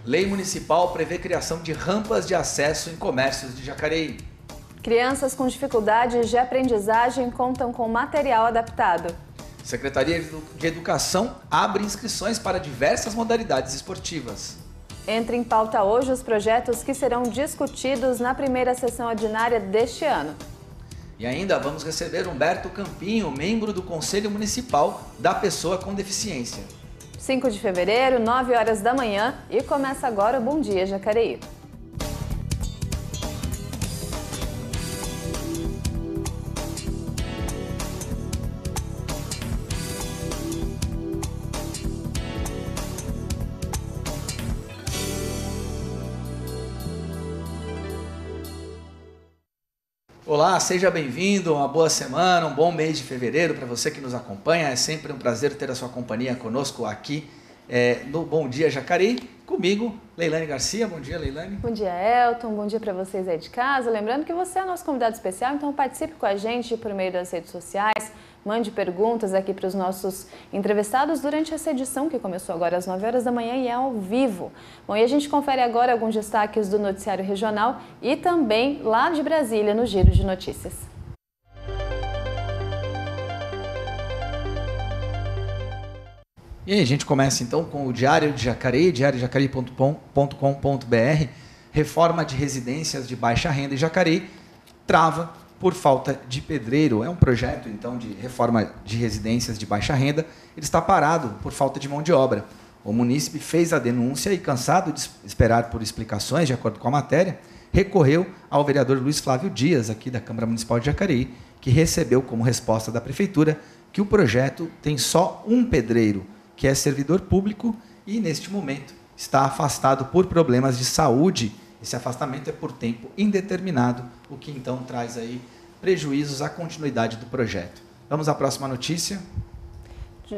Lei municipal prevê criação de rampas de acesso em comércios de Jacareí. Crianças com dificuldades de aprendizagem contam com material adaptado. Secretaria de Educação abre inscrições para diversas modalidades esportivas. Entra em pauta hoje os projetos que serão discutidos na primeira sessão ordinária deste ano. E ainda vamos receber Humberto Campinho, membro do Conselho Municipal da Pessoa com Deficiência. 5 de fevereiro, 9 horas da manhã, e começa agora o Bom Dia Jacareí. Olá, seja bem-vindo, uma boa semana, um bom mês de fevereiro para você que nos acompanha. É sempre um prazer ter a sua companhia conosco aqui no Bom Dia Jacareí. Comigo, Leilane Garcia. Bom dia, Leilane. Bom dia, Elton. Bom dia para vocês aí de casa. Lembrando que você é nosso convidado especial, então participe com a gente por meio das redes sociais. Mande perguntas aqui para os nossos entrevistados durante essa edição que começou agora às 9 horas da manhã e é ao vivo. Bom, e a gente confere agora alguns destaques do noticiário regional e também lá de Brasília no Giro de Notícias. E aí, a gente começa então com o Diário de Jacareí, diariodejacareí.com.br. Reforma de residências de baixa renda em Jacareí trava por falta de pedreiro. É um projeto, então, de reforma de residências de baixa renda. Ele está parado por falta de mão de obra. O munícipe fez a denúncia e, cansado de esperar por explicações, de acordo com a matéria, recorreu ao vereador Luiz Flávio Dias, aqui da Câmara Municipal de Jacareí, que recebeu como resposta da Prefeitura que o projeto tem só um pedreiro, que é servidor público e, neste momento, está afastado por problemas de saúde. Esse afastamento é por tempo indeterminado, o que então traz aí prejuízos à continuidade do projeto. Vamos à próxima notícia.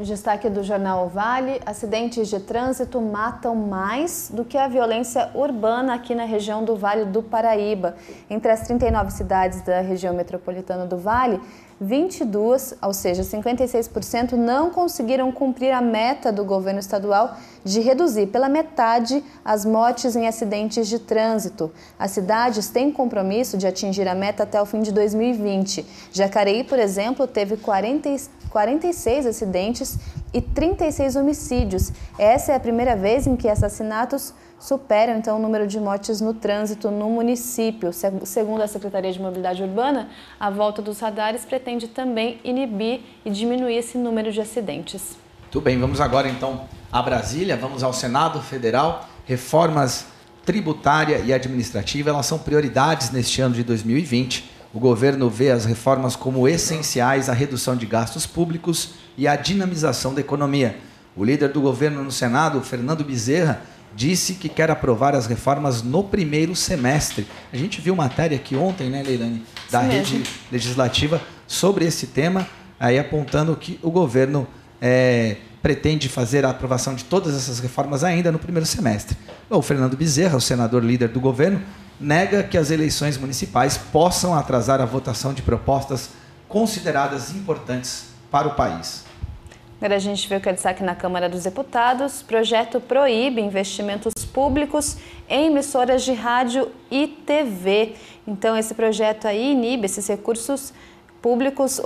Destaque do jornal O Vale: acidentes de trânsito matam mais do que a violência urbana aqui na região do Vale do Paraíba. Entre as 39 cidades da região metropolitana do Vale, 22, ou seja, 56%, não conseguiram cumprir a meta do governo estadual de reduzir pela metade as mortes em acidentes de trânsito. As cidades têm compromisso de atingir a meta até o fim de 2020. Jacareí, por exemplo, teve 46 acidentes e 36 homicídios. Essa é a primeira vez em que assassinatos superam, então, o número de mortes no trânsito no município. Segundo a Secretaria de Mobilidade Urbana, a volta dos radares pretende também inibir e diminuir esse número de acidentes. Muito bem, vamos agora, então, a Brasília, vamos ao Senado Federal. Reformas tributária e administrativa, elas são prioridades neste ano de 2020. O governo vê as reformas como essenciais à redução de gastos públicos e à dinamização da economia. O líder do governo no Senado, Fernando Bezerra, disse que quer aprovar as reformas no primeiro semestre. A gente viu matéria aqui ontem, né, Leilane, da Rede Legislativa sobre esse tema, aí apontando que o governo pretende fazer a aprovação de todas essas reformas ainda no primeiro semestre. O Fernando Bezerra, o senador líder do governo, nega que as eleições municipais possam atrasar a votação de propostas consideradas importantes para o país. Agora a gente vê o que é destaque na Câmara dos Deputados. Projeto proíbe investimentos públicos em emissoras de rádio e TV. Então, esse projeto aí inibe esses recursos públicos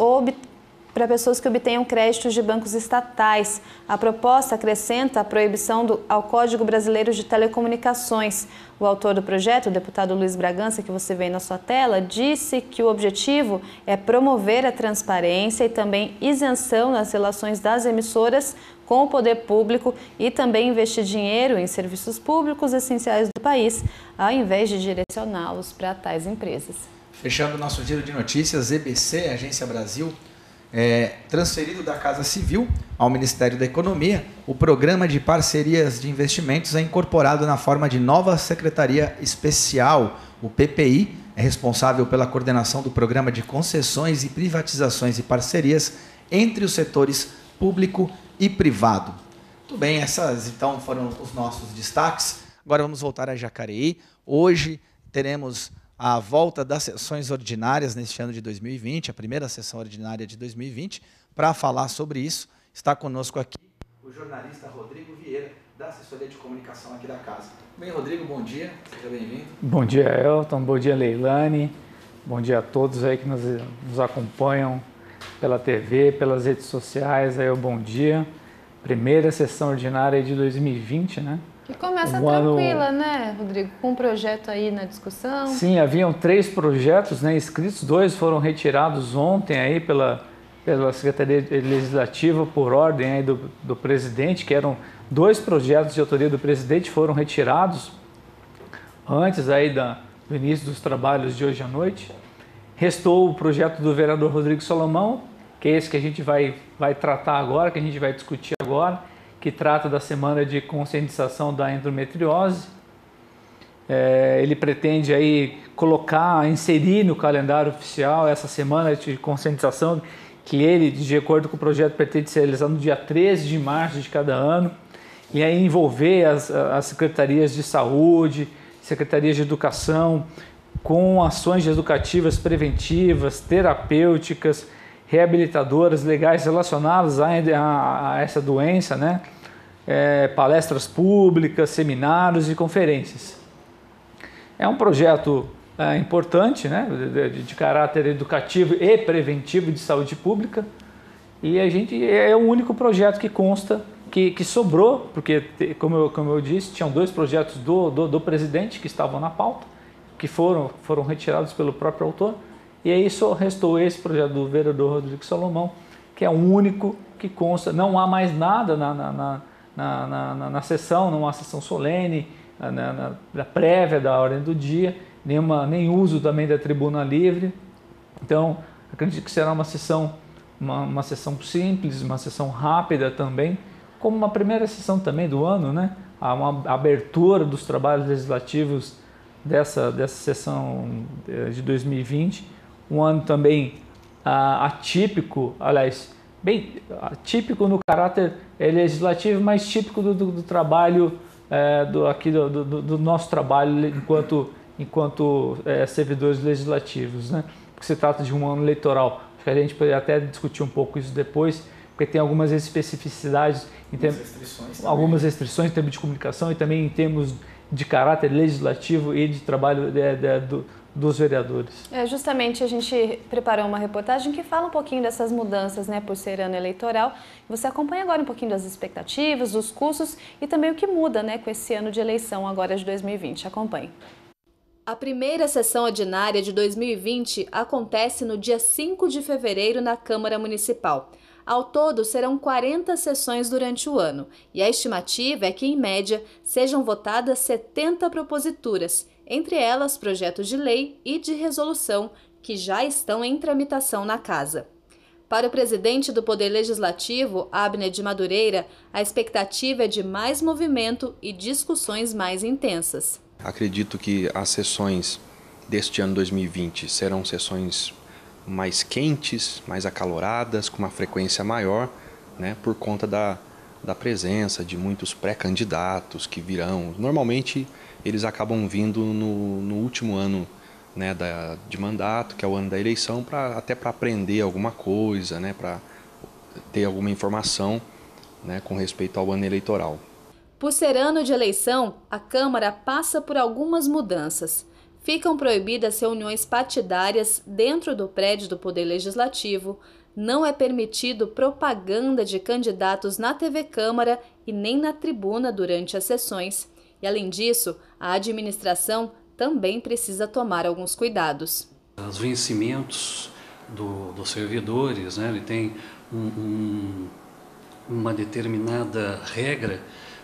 para pessoas que obtenham créditos de bancos estatais. A proposta acrescenta a proibição ao Código Brasileiro de Telecomunicações. O autor do projeto, o deputado Luiz Bragança, que você vê aí na sua tela, disse que o objetivo é promover a transparência e também isenção nas relações das emissoras com o poder público e também investir dinheiro em serviços públicos essenciais do país, ao invés de direcioná-los para tais empresas. Fechando o nosso giro de notícias, EBC, Agência Brasil, transferido da Casa Civil ao Ministério da Economia, o Programa de Parcerias de Investimentos é incorporado na forma de nova Secretaria Especial. O PPI é responsável pela coordenação do Programa de Concessões e Privatizações e Parcerias entre os setores público e privado. Muito bem, essas então foram os nossos destaques. Agora vamos voltar a Jacareí. Hoje teremos a volta das sessões ordinárias neste ano de 2020, a primeira sessão ordinária de 2020. Para falar sobre isso, está conosco aqui o jornalista Rodrigo Vieira, da assessoria de comunicação aqui da casa. Bem, Rodrigo, bom dia, seja bem-vindo. Bom dia, Elton, bom dia, Leilane, bom dia a todos aí que nos acompanham pela TV, pelas redes sociais, aí o bom dia. Primeira sessão ordinária de 2020, né? Que começa tranquila, né, Rodrigo? Com um projeto aí na discussão. Sim, haviam 3 projetos, né, inscritos, 2 foram retirados ontem aí pela Secretaria Legislativa por ordem aí do presidente, que eram 2 projetos de autoria do presidente, foram retirados antes aí do início dos trabalhos de hoje à noite. Restou o projeto do vereador Rodrigo Salomão, que é esse que a gente vai tratar agora, que a gente vai discutir agora, que trata da semana de conscientização da endometriose. Ele pretende aí inserir no calendário oficial essa semana de conscientização, que ele, de acordo com o projeto, pretende ser realizado no dia 13 de março de cada ano, e aí envolver as secretarias de saúde, secretarias de educação, com ações educativas preventivas, terapêuticas, reabilitadoras, legais relacionadas a essa doença, né? Palestras públicas, seminários e conferências. É um projeto importante, né? de caráter educativo e preventivo de saúde pública, e a gente é o único projeto que consta que sobrou, porque, como eu disse, tinham 2 projetos do presidente que estavam na pauta, que foram retirados pelo próprio autor. E aí só restou esse projeto do vereador Rodrigo Salomão, que é o único que consta. Não há mais nada na sessão, não há sessão solene, na prévia da ordem do dia, nem uso também da tribuna livre. Então, acredito que será uma sessão simples, uma sessão rápida também, como uma primeira sessão também do ano, né? Há uma abertura dos trabalhos legislativos dessa sessão de 2020. Um ano também atípico, aliás, bem atípico no caráter legislativo, mas típico do trabalho, do nosso trabalho enquanto servidores legislativos, né? Porque se trata de um ano eleitoral. Acho que a gente poderia até discutir um pouco isso depois, porque tem algumas especificidades, algumas restrições em termos de comunicação e também em termos de caráter legislativo e de trabalho dos vereadores. Justamente a gente preparou uma reportagem que fala um pouquinho dessas mudanças, né, por ser ano eleitoral. Você acompanha agora um pouquinho das expectativas, dos custos e também o que muda, né, com esse ano de eleição agora de 2020. Acompanhe. A primeira sessão ordinária de 2020 acontece no dia 5 de fevereiro na Câmara Municipal. Ao todo, serão 40 sessões durante o ano, e a estimativa é que, em média, sejam votadas 70 proposituras, entre elas projetos de lei e de resolução, que já estão em tramitação na Casa. Para o presidente do Poder Legislativo, Abner de Madureira, a expectativa é de mais movimento e discussões mais intensas. Acredito que as sessões deste ano 2020 serão sessões mais quentes, mais acaloradas, com uma frequência maior, né, por conta da presença de muitos pré-candidatos que virão. Normalmente eles acabam vindo no último ano, né, de mandato, que é o ano da eleição, até para aprender alguma coisa, né, para ter alguma informação, né, com respeito ao ano eleitoral. Por ser ano de eleição, a Câmara passa por algumas mudanças. Ficam proibidas reuniões partidárias dentro do prédio do Poder Legislativo, não é permitido propaganda de candidatos na TV Câmara e nem na tribuna durante as sessões. E, além disso, a administração também precisa tomar alguns cuidados. Os vencimentos dos servidores, né, ele tem uma determinada regra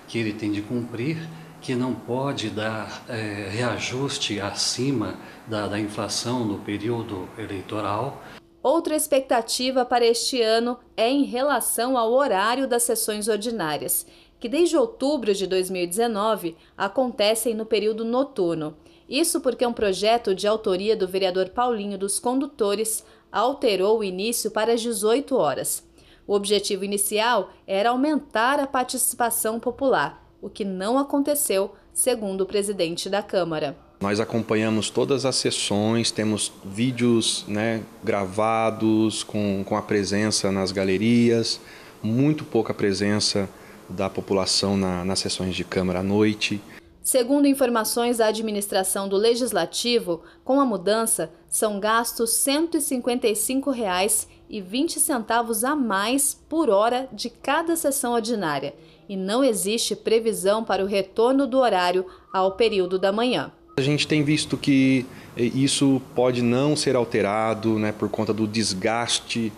que ele tem de cumprir, que não pode dar reajuste acima da inflação no período eleitoral. Outra expectativa para este ano é em relação ao horário das sessões ordinárias, que desde outubro de 2019 acontecem no período noturno. Isso porque um projeto de autoria do vereador Paulinho dos Condutores alterou o início para as 18 horas. O objetivo inicial era aumentar a participação popular, o que não aconteceu, segundo o presidente da Câmara. Nós acompanhamos todas as sessões, temos vídeos, né, gravados com a presença nas galerias, muito pouca presença da população nas sessões de Câmara à noite. Segundo informações da administração do Legislativo, com a mudança, são gastos R$ 155,20 a mais por hora de cada sessão ordinária e não existe previsão para o retorno do horário ao período da manhã. A gente tem visto que isso pode não ser alterado, né, por conta do desgaste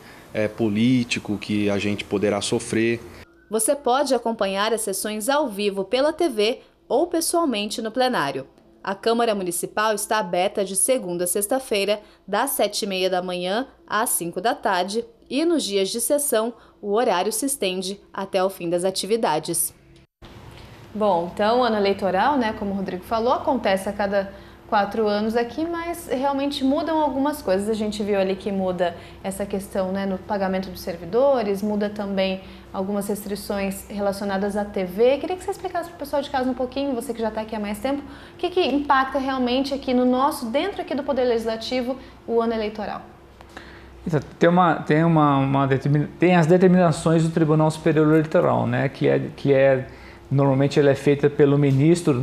político que a gente poderá sofrer. Você pode acompanhar as sessões ao vivo pela TV ou pessoalmente no plenário. A Câmara Municipal está aberta de segunda a sexta-feira, das 7h30 da manhã às 5 da tarde, e nos dias de sessão, o horário se estende até o fim das atividades. Bom, então, ano eleitoral, né, como o Rodrigo falou, acontece a cada 4 anos aqui, mas realmente mudam algumas coisas. A gente viu ali que muda essa questão, né, no pagamento dos servidores, muda também algumas restrições relacionadas à TV. Queria que você explicasse para o pessoal de casa um pouquinho, você que já está aqui há mais tempo, o que impacta realmente aqui no dentro aqui do Poder Legislativo, o ano eleitoral. Tem as determinações do Tribunal Superior Eleitoral, né, normalmente ela é feita pelo ministro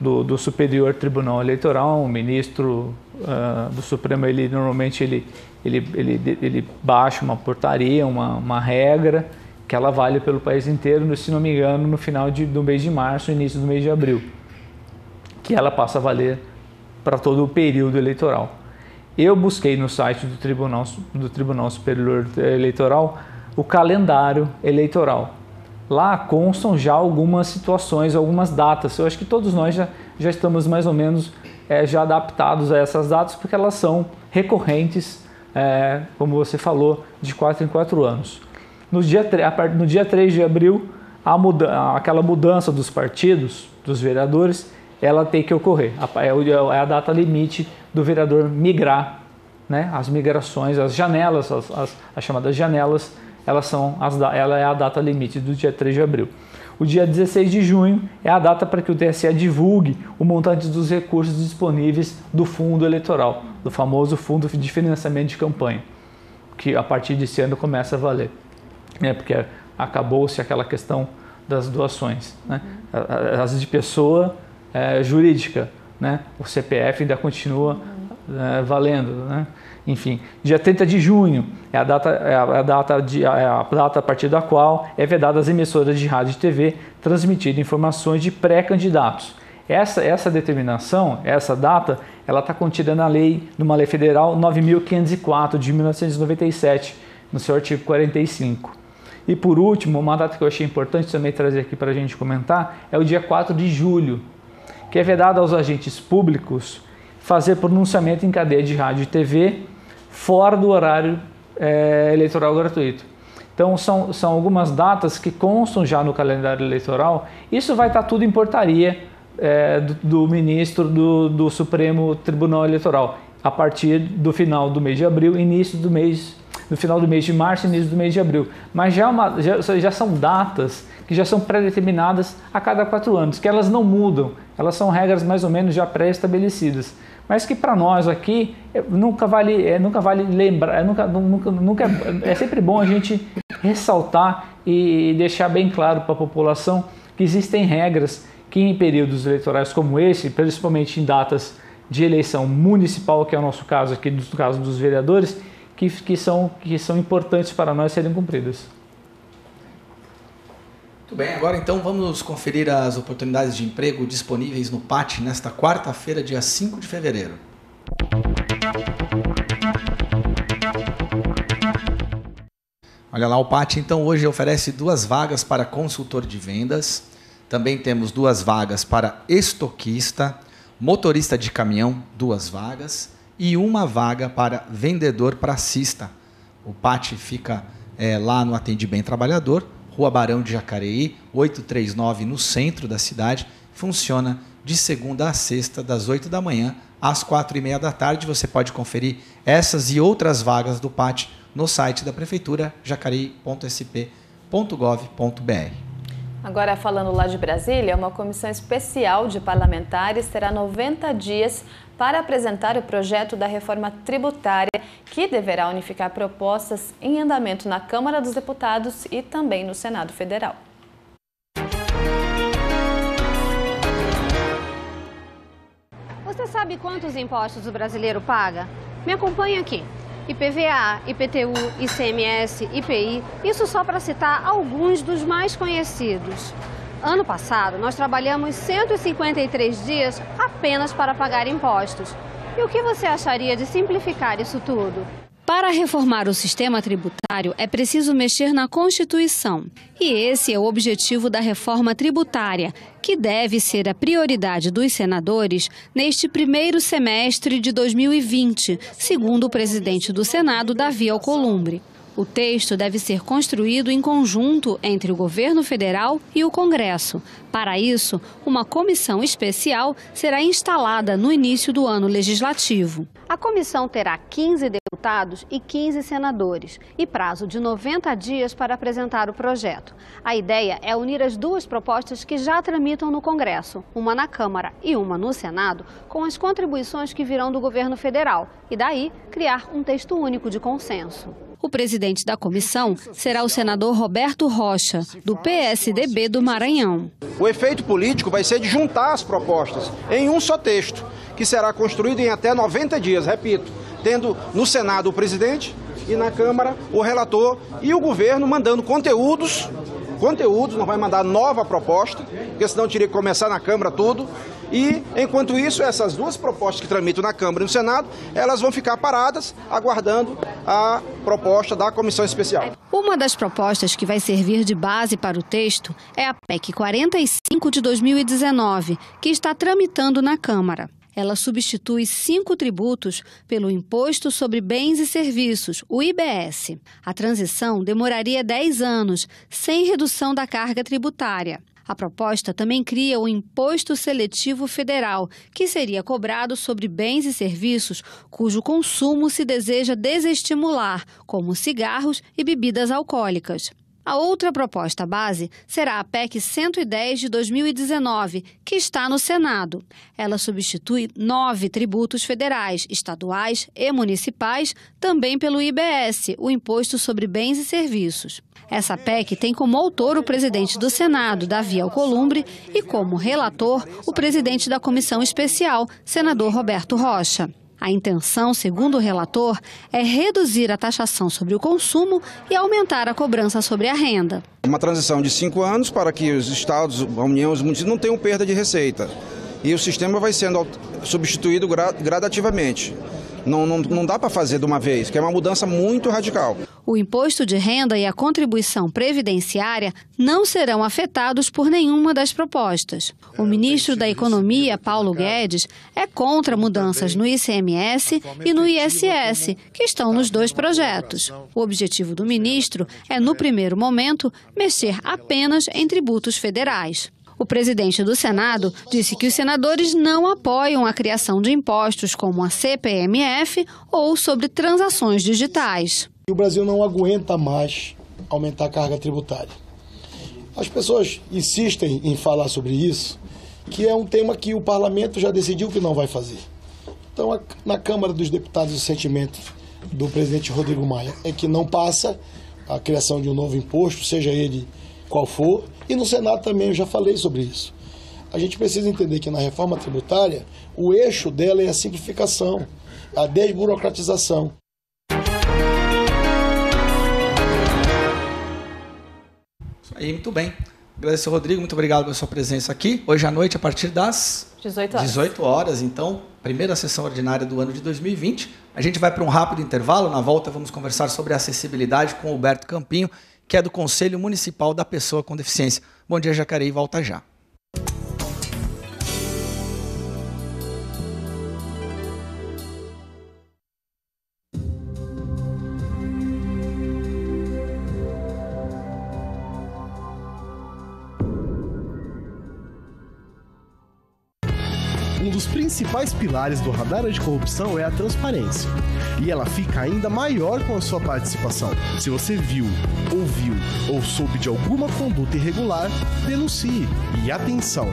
do Superior Tribunal Eleitoral. O ministro do Supremo, normalmente baixa uma portaria, uma regra, que ela vale pelo país inteiro, se não me engano, no final do mês de março, início do mês de abril, que ela passa a valer para todo o período eleitoral. Eu busquei no site do Tribunal Superior Eleitoral o calendário eleitoral. Lá constam já algumas situações, algumas datas. Eu acho que todos nós já estamos mais ou menos já adaptados a essas datas, porque elas são recorrentes, como você falou, de 4 em 4 anos. No dia 3 de abril, aquela mudança dos partidos, dos vereadores, ela tem que ocorrer. É a data limite do vereador migrar, né? As migrações, as janelas, as chamadas janelas, ela é a data limite do dia 3 de abril. O dia 16 de junho é a data para que o TSE divulgue o montante dos recursos disponíveis do fundo eleitoral, do famoso fundo de financiamento de campanha, que a partir desse ano começa a valer, né? Porque acabou-se aquela questão das doações, né? As de pessoa jurídica, né? O CPF ainda continua valendo, né? Enfim, dia 30 de junho é a data a partir da qual é vedada às emissoras de rádio e TV transmitir informações de pré-candidatos. Essa determinação, essa data, ela está contida numa lei federal 9.504 de 1997, no seu artigo 45. E por último, uma data que eu achei importante também trazer aqui para a gente comentar, é o dia 4 de julho, que é vedado aos agentes públicos fazer pronunciamento em cadeia de rádio e TV fora do horário eleitoral gratuito. Então, são algumas datas que constam já no calendário eleitoral. Isso vai estar tudo em portaria do ministro do Supremo Tribunal Eleitoral, a partir do final do mês de abril, no final do mês de março, início do mês de abril. Mas já são datas que já são pré-determinadas a cada 4 anos, que elas não mudam, elas são regras mais ou menos já pré-estabelecidas, mas que para nós aqui nunca vale lembrar, é sempre bom a gente ressaltar e deixar bem claro para a população que existem regras que em períodos eleitorais como esse, principalmente em datas de eleição municipal, que é o nosso caso aqui, no caso dos vereadores, que são importantes para nós serem cumpridas. Muito bem, agora então vamos conferir as oportunidades de emprego disponíveis no PAT nesta quarta-feira, dia 5 de fevereiro. Olha lá, o PAT então hoje oferece 2 vagas para consultor de vendas, também temos 2 vagas para estoquista, motorista de caminhão, 2 vagas e 1 vaga para vendedor pracista. O PAT fica lá no Atende Bem Trabalhador, Rua Barão de Jacareí, 839, no centro da cidade. Funciona de segunda a sexta, das 8 da manhã às 4h30 da tarde. Você pode conferir essas e outras vagas do PAT no site da Prefeitura, jacareí.sp.gov.br. Agora, falando lá de Brasília, uma comissão especial de parlamentares terá 90 dias para apresentar o projeto da reforma tributária que deverá unificar propostas em andamento na Câmara dos Deputados e também no Senado Federal. Você sabe quantos impostos o brasileiro paga? Me acompanhe aqui. IPVA, IPTU, ICMS, IPI, isso só para citar alguns dos mais conhecidos. Ano passado, nós trabalhamos 153 dias apenas para pagar impostos. E o que você acharia de simplificar isso tudo? Para reformar o sistema tributário, é preciso mexer na Constituição. E esse é o objetivo da reforma tributária, que deve ser a prioridade dos senadores neste primeiro semestre de 2020, segundo o presidente do Senado, Davi Alcolumbre. O texto deve ser construído em conjunto entre o governo federal e o Congresso. Para isso, uma comissão especial será instalada no início do ano legislativo. A comissão terá 15 deputados e 15 senadores e prazo de 90 dias para apresentar o projeto. A ideia é unir as duas propostas que já tramitam no Congresso, uma na Câmara e uma no Senado, com as contribuições que virão do governo federal e daí criar um texto único de consenso. O presidente da comissão será o senador Roberto Rocha, do PSDB do Maranhão. O efeito político vai ser de juntar as propostas em um só texto, que será construído em até 90 dias, repito, tendo no Senado o presidente e na Câmara o relator e o governo mandando conteúdos, não vai mandar nova proposta, porque senão teria que começar na Câmara tudo. E, enquanto isso, essas duas propostas que tramitam na Câmara e no Senado, elas vão ficar paradas, aguardando a proposta da Comissão Especial. Uma das propostas que vai servir de base para o texto é a PEC 45 de 2019, que está tramitando na Câmara. Ela substitui 5 tributos pelo Imposto sobre Bens e Serviços, o IBS. A transição demoraria 10 anos, sem redução da carga tributária. A proposta também cria o Imposto Seletivo Federal, que seria cobrado sobre bens e serviços cujo consumo se deseja desestimular, como cigarros e bebidas alcoólicas. A outra proposta base será a PEC 110 de 2019, que está no Senado. Ela substitui 9 tributos federais, estaduais e municipais, também pelo IBS, o Imposto sobre Bens e Serviços. Essa PEC tem como autor o presidente do Senado, Davi Alcolumbre, e como relator, o presidente da Comissão Especial, senador Roberto Rocha. A intenção, segundo o relator, é reduzir a taxação sobre o consumo e aumentar a cobrança sobre a renda. Uma transição de 5 anos para que os estados, a União e os municípios não tenham perda de receita. E o sistema vai sendo substituído gradativamente. Não dá para fazer de uma vez, que é uma mudança muito radical. O imposto de renda e a contribuição previdenciária não serão afetados por nenhuma das propostas. O ministro da Economia, Paulo Guedes, é contra mudanças no ICMS e no ISS, que estão nos 2 projetos. O objetivo do ministro é, no primeiro momento, mexer apenas em tributos federais. O presidente do Senado disse que os senadores não apoiam a criação de impostos como a CPMF ou sobre transações digitais. O Brasil não aguenta mais aumentar a carga tributária. As pessoas insistem em falar sobre isso, que é um tema que o parlamento já decidiu que não vai fazer. Então, na Câmara dos Deputados, o sentimento do presidente Rodrigo Maia é que não passa a criação de um novo imposto, seja ele qual for, e no Senado também eu já falei sobre isso. A gente precisa entender que na reforma tributária, o eixo dela é a simplificação, a desburocratização. Isso aí, muito bem. Agradecer, Rodrigo, muito obrigado pela sua presença aqui. Hoje à noite, a partir das 18 horas, então, primeira sessão ordinária do ano de 2020. A gente vai para um rápido intervalo. Na volta, vamos conversar sobre acessibilidade com o Alberto Campinho, que é do Conselho Municipal da Pessoa com Deficiência. Bom dia, Jacareí, volta já. Um dos principais pilares do radar anticorrupção é a transparência. E ela fica ainda maior com a sua participação. Se você viu, ouviu ou soube de alguma conduta irregular, denuncie. E atenção,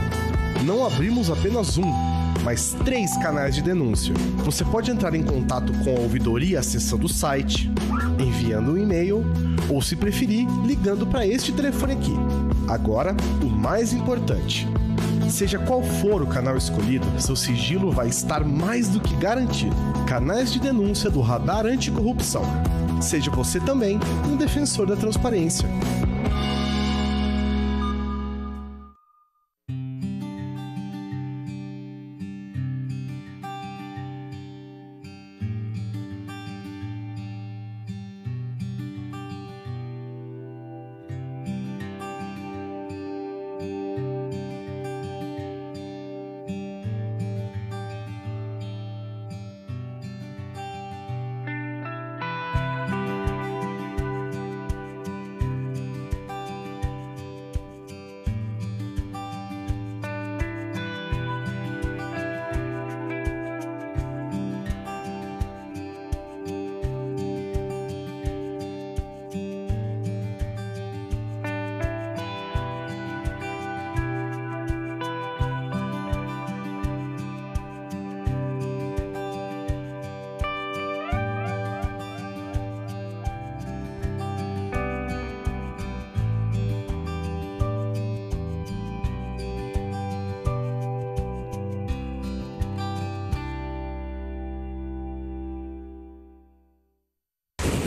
não abrimos apenas um, mais 3 canais de denúncia. Você pode entrar em contato com a ouvidoria acessando o site, enviando um e-mail ou, se preferir, ligando para este telefone aqui. Agora, o mais importante. Seja qual for o canal escolhido, seu sigilo vai estar mais do que garantido. Canais de denúncia do Radar Anticorrupção. Seja você também um defensor da transparência.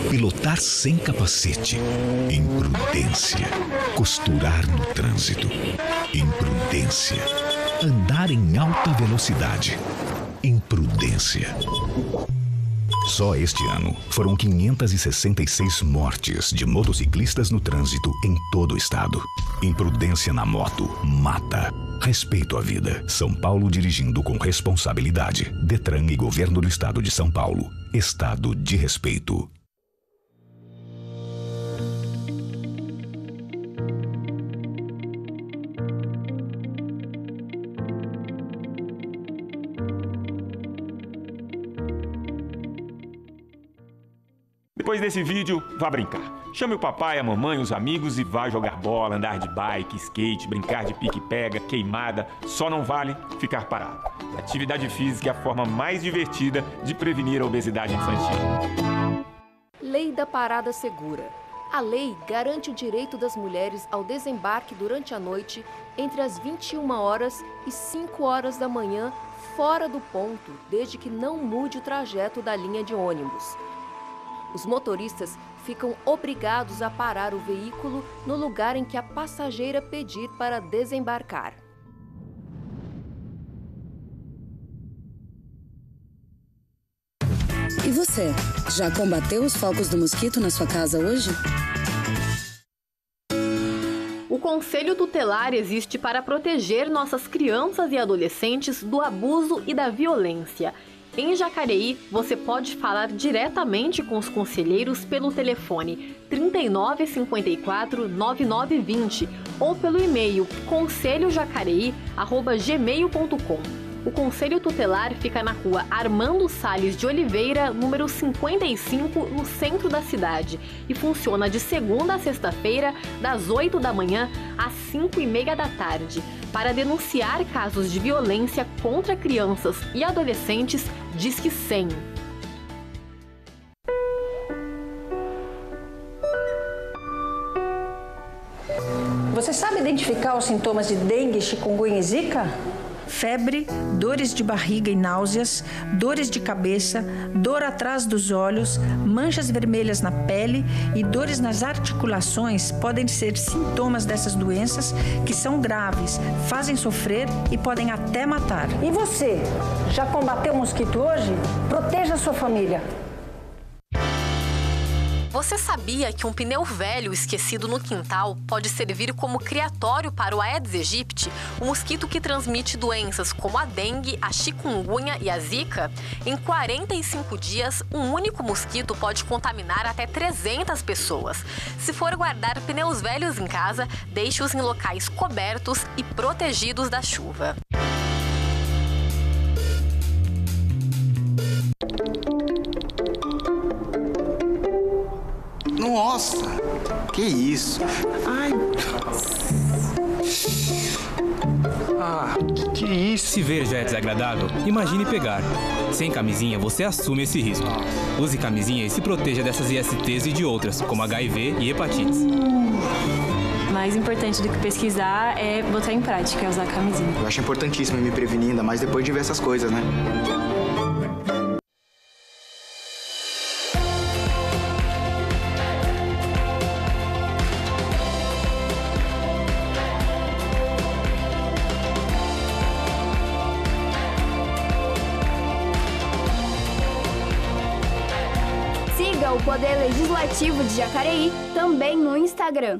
Pilotar sem capacete, imprudência. Costurar no trânsito, imprudência. Andar em alta velocidade, imprudência. Só este ano foram 566 mortes de motociclistas no trânsito em todo o estado. Imprudência na moto mata. Respeito à vida. São Paulo dirigindo com responsabilidade. Detran e Governo do Estado de São Paulo. Estado de respeito. Depois desse vídeo, vá brincar. Chame o papai, a mamãe, os amigos e vá jogar bola, andar de bike, skate, brincar de pique-pega, queimada. Só não vale ficar parado. Atividade física é a forma mais divertida de prevenir a obesidade infantil. Lei da Parada Segura. A lei garante o direito das mulheres ao desembarque durante a noite entre as 21 horas e 5 horas da manhã, fora do ponto, desde que não mude o trajeto da linha de ônibus. Os motoristas ficam obrigados a parar o veículo no lugar em que a passageira pedir para desembarcar. E você, já combateu os focos do mosquito na sua casa hoje? O Conselho Tutelar existe para proteger nossas crianças e adolescentes do abuso e da violência. Em Jacareí, você pode falar diretamente com os conselheiros pelo telefone 39 54 9920 ou pelo e-mail conselhojacareí@gmail.com. O Conselho Tutelar fica na rua Armando Salles de Oliveira, número 55, no centro da cidade, e funciona de segunda a sexta-feira, das 8 da manhã às 5h30 da tarde. Para denunciar casos de violência contra crianças e adolescentes, Disque 100. Você sabe identificar os sintomas de dengue, chikungunya e zika? Febre, dores de barriga e náuseas, dores de cabeça, dor atrás dos olhos, manchas vermelhas na pele e dores nas articulações podem ser sintomas dessas doenças que são graves, fazem sofrer e podem até matar. E você, já combateu o mosquito hoje? Proteja a sua família. Você sabia que um pneu velho esquecido no quintal pode servir como criatório para o Aedes aegypti, o mosquito que transmite doenças como a dengue, a chikungunya e a zika? Em 45 dias, um único mosquito pode contaminar até 300 pessoas. Se for guardar pneus velhos em casa, deixe-os em locais cobertos e protegidos da chuva. Nossa, que isso? Ai. Ah, que Que isso? Se ver já é desagradável, imagine pegar. Sem camisinha, você assume esse risco. Use camisinha e se proteja dessas ISTs e de outras, como HIV e hepatites. Mais importante do que pesquisar é botar em prática, usar a camisinha. Eu acho importantíssimo me prevenir, ainda mais depois de ver essas coisas, né? Siga o Poder Legislativo de Jacareí também no Instagram.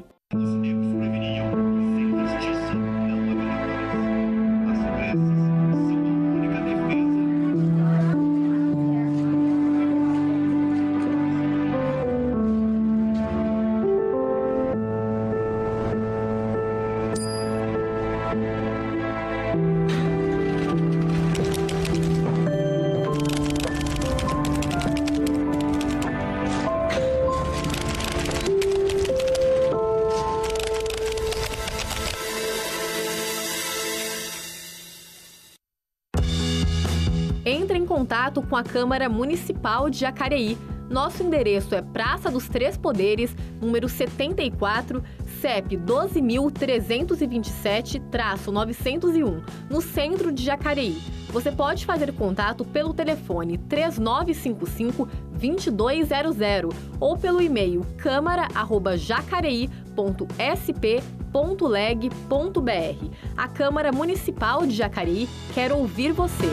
Entre em contato com a Câmara Municipal de Jacareí. Nosso endereço é Praça dos Três Poderes, número 74, CEP 12.327-901, no centro de Jacareí. Você pode fazer contato pelo telefone 3955-2200 ou pelo e-mail câmara@jacareí.sp.leg.br. A Câmara Municipal de Jacareí quer ouvir você.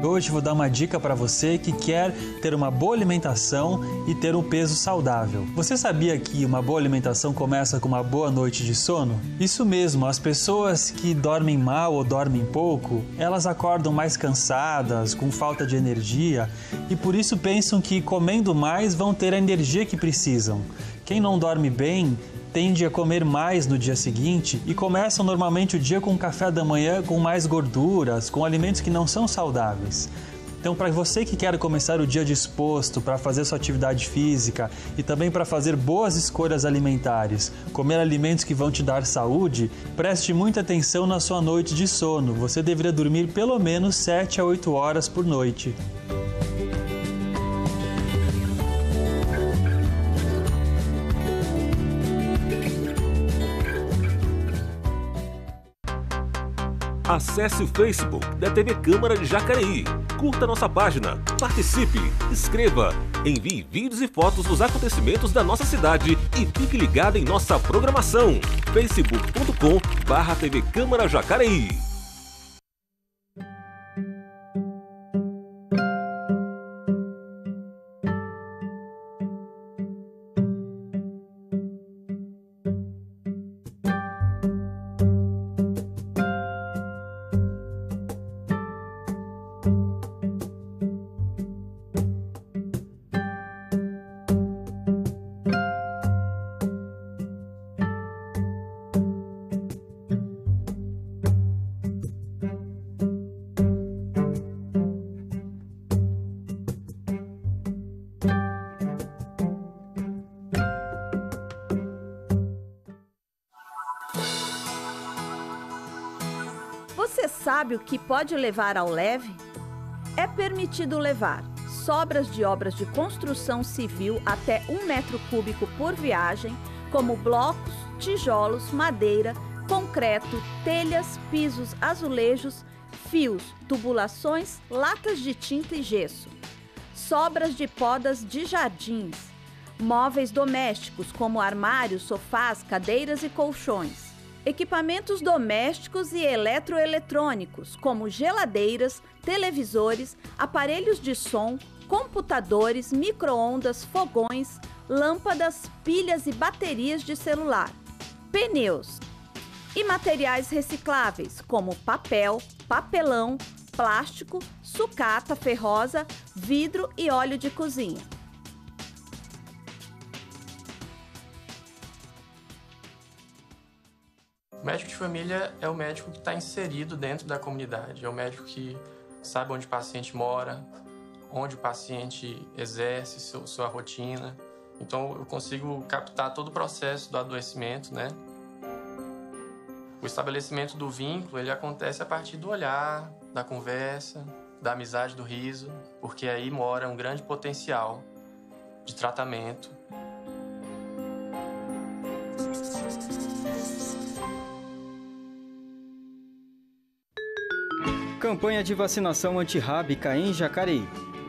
Hoje vou dar uma dica para você que quer ter uma boa alimentação e ter um peso saudável. Você sabia que uma boa alimentação começa com uma boa noite de sono? Isso mesmo, as pessoas que dormem mal ou dormem pouco, elas acordam mais cansadas, com falta de energia e por isso pensam que comendo mais vão ter a energia que precisam. Quem não dorme bem tende a comer mais no dia seguinte e começam normalmente o dia com um café da manhã com mais gorduras, com alimentos que não são saudáveis. Então, para você que quer começar o dia disposto para fazer sua atividade física e também para fazer boas escolhas alimentares, comer alimentos que vão te dar saúde, preste muita atenção na sua noite de sono. Você deveria dormir pelo menos 7 a 8 horas por noite. Acesse o Facebook da TV Câmara de Jacareí. Curta nossa página, participe, escreva, envie vídeos e fotos dos acontecimentos da nossa cidade e fique ligado em nossa programação. facebook.com/TV Câmara Jacareí. Você sabe o que pode levar ao leve? É permitido levar sobras de obras de construção civil até 1 metro cúbico por viagem, como blocos, tijolos, madeira, concreto, telhas, pisos, azulejos, fios, tubulações, latas de tinta e gesso. Sobras de podas de jardins, móveis domésticos como armários, sofás, cadeiras e colchões. Equipamentos domésticos e eletroeletrônicos, como geladeiras, televisores, aparelhos de som, computadores, micro-ondas, fogões, lâmpadas, pilhas e baterias de celular. Pneus e materiais recicláveis, como papel, papelão, plástico, sucata ferrosa, vidro e óleo de cozinha. O médico de família é o médico que está inserido dentro da comunidade, é o médico que sabe onde o paciente mora, onde o paciente exerce sua rotina, Então eu consigo captar todo o processo do adoecimento, né? O estabelecimento do vínculo, ele acontece a partir do olhar, da conversa, da amizade, do riso, porque aí mora um grande potencial de tratamento. Campanha de vacinação antirrábica em Jacareí.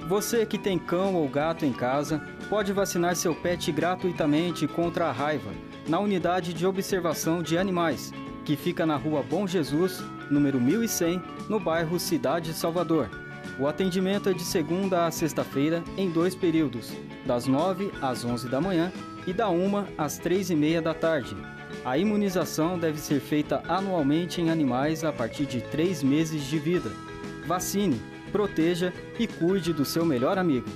Você que tem cão ou gato em casa, pode vacinar seu pet gratuitamente contra a raiva na unidade de observação de animais, que fica na Rua Bom Jesus, número 1100, no bairro Cidade Salvador. O atendimento é de segunda a sexta-feira em 2 períodos, das 9 às 11 da manhã e da 1 às 3h30 da tarde. A imunização deve ser feita anualmente em animais a partir de 3 meses de vida. Vacine, proteja e cuide do seu melhor amigo.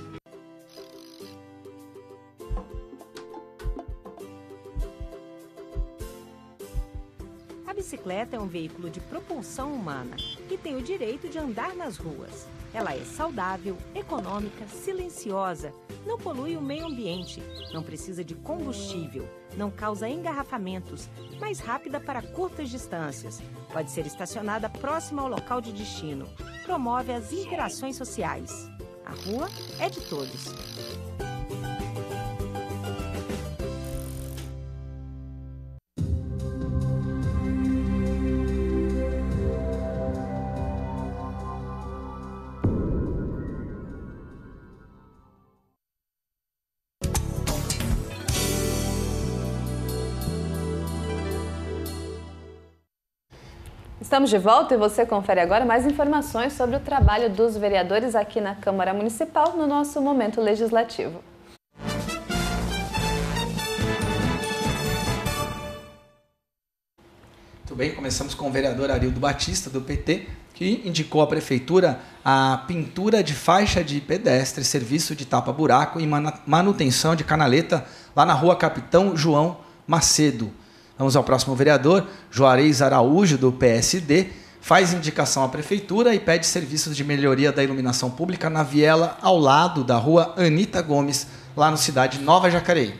A bicicleta é um veículo de propulsão humana e tem o direito de andar nas ruas. Ela é saudável, econômica, silenciosa, não polui o meio ambiente, não precisa de combustível, não causa engarrafamentos, mais rápida para curtas distâncias. Pode ser estacionada próxima ao local de destino. Promove as interações sociais. A rua é de todos. Estamos de volta e você confere agora mais informações sobre o trabalho dos vereadores aqui na Câmara Municipal no nosso Momento Legislativo. Muito bem, começamos com o vereador Arildo Batista, do PT, que indicou à Prefeitura a pintura de faixa de pedestre, serviço de tapa-buraco e manutenção de canaleta lá na Rua Capitão João Macedo. Vamos ao próximo vereador, Juarez Araújo, do PSD, faz indicação à Prefeitura e pede serviços de melhoria da iluminação pública na viela ao lado da Rua Anita Gomes, lá no Cidade Nova Jacareí.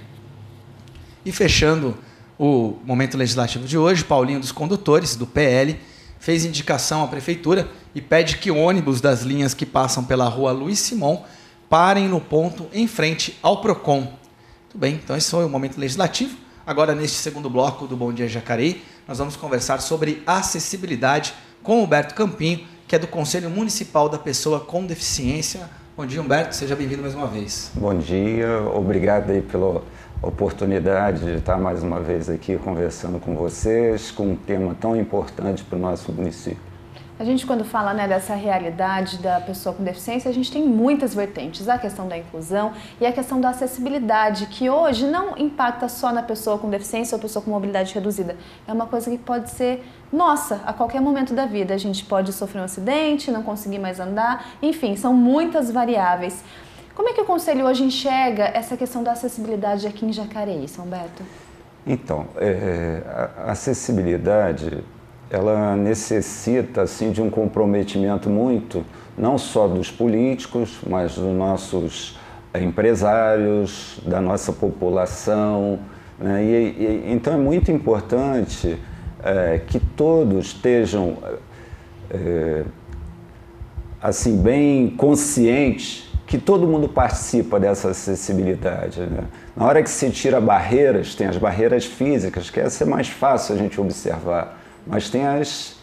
E fechando o Momento Legislativo de hoje, Paulinho dos Condutores, do PL, fez indicação à Prefeitura e pede que ônibus das linhas que passam pela Rua Luiz Simon parem no ponto em frente ao Procon. Muito bem, então esse foi o Momento Legislativo. Agora, neste segundo bloco do Bom Dia Jacareí, nós vamos conversar sobre acessibilidade com Humberto Campinho, que é do Conselho Municipal da Pessoa com Deficiência. Bom dia, Humberto. Seja bem-vindo mais uma vez. Bom dia. Obrigado aí pela oportunidade de estar mais uma vez aqui conversando com vocês, com um tema tão importante para o nosso município. A gente, quando fala, né, dessa realidade da pessoa com deficiência, a gente tem muitas vertentes. A questão da inclusão e a questão da acessibilidade, que hoje não impacta só na pessoa com deficiência ou pessoa com mobilidade reduzida. É uma coisa que pode ser nossa a qualquer momento da vida. A gente pode sofrer um acidente, não conseguir mais andar, enfim, são muitas variáveis. Como é que o Conselho hoje enxerga essa questão da acessibilidade aqui em Jacareí, São Beto? Então, a acessibilidade, ela necessita assim, de um comprometimento muito, não só dos políticos, mas dos nossos empresários, da nossa população, né? Então é muito importante que todos estejam assim, bem conscientes que todo mundo participa dessa acessibilidade, né? Na hora que se tira barreiras, tem as barreiras físicas, que essa é mais fácil a gente observar, mas tem as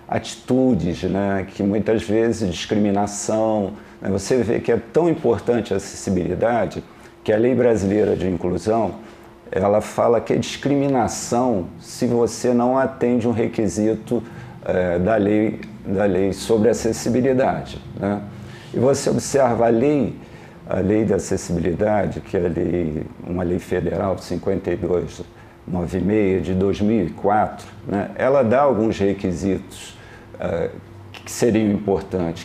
atitudes, né, que muitas vezes discriminação, né? Você vê que é tão importante a acessibilidade que a Lei Brasileira de Inclusão, ela fala que é discriminação se você não atende um requisito da lei sobre acessibilidade, né? E você observa a lei da acessibilidade, que é uma lei federal 5296 de 2004, né? Ela dá alguns requisitos que seriam importantes.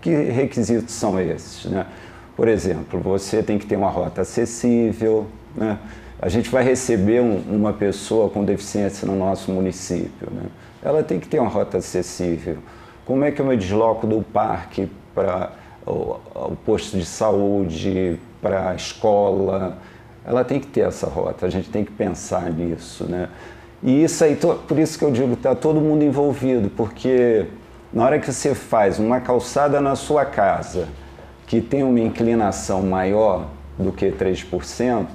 Que requisitos são esses, né? Por exemplo, você tem que ter uma rota acessível, né? A gente vai receber uma pessoa com deficiência no nosso município, né? Ela tem que ter uma rota acessível. Como é que eu me desloco do parque para o posto de saúde, para a escola? ela tem que ter essa rota, a gente tem que pensar nisso, né? E isso aí, por isso que eu digo, está todo mundo envolvido, porque na hora que você faz uma calçada na sua casa que tem uma inclinação maior do que 3%,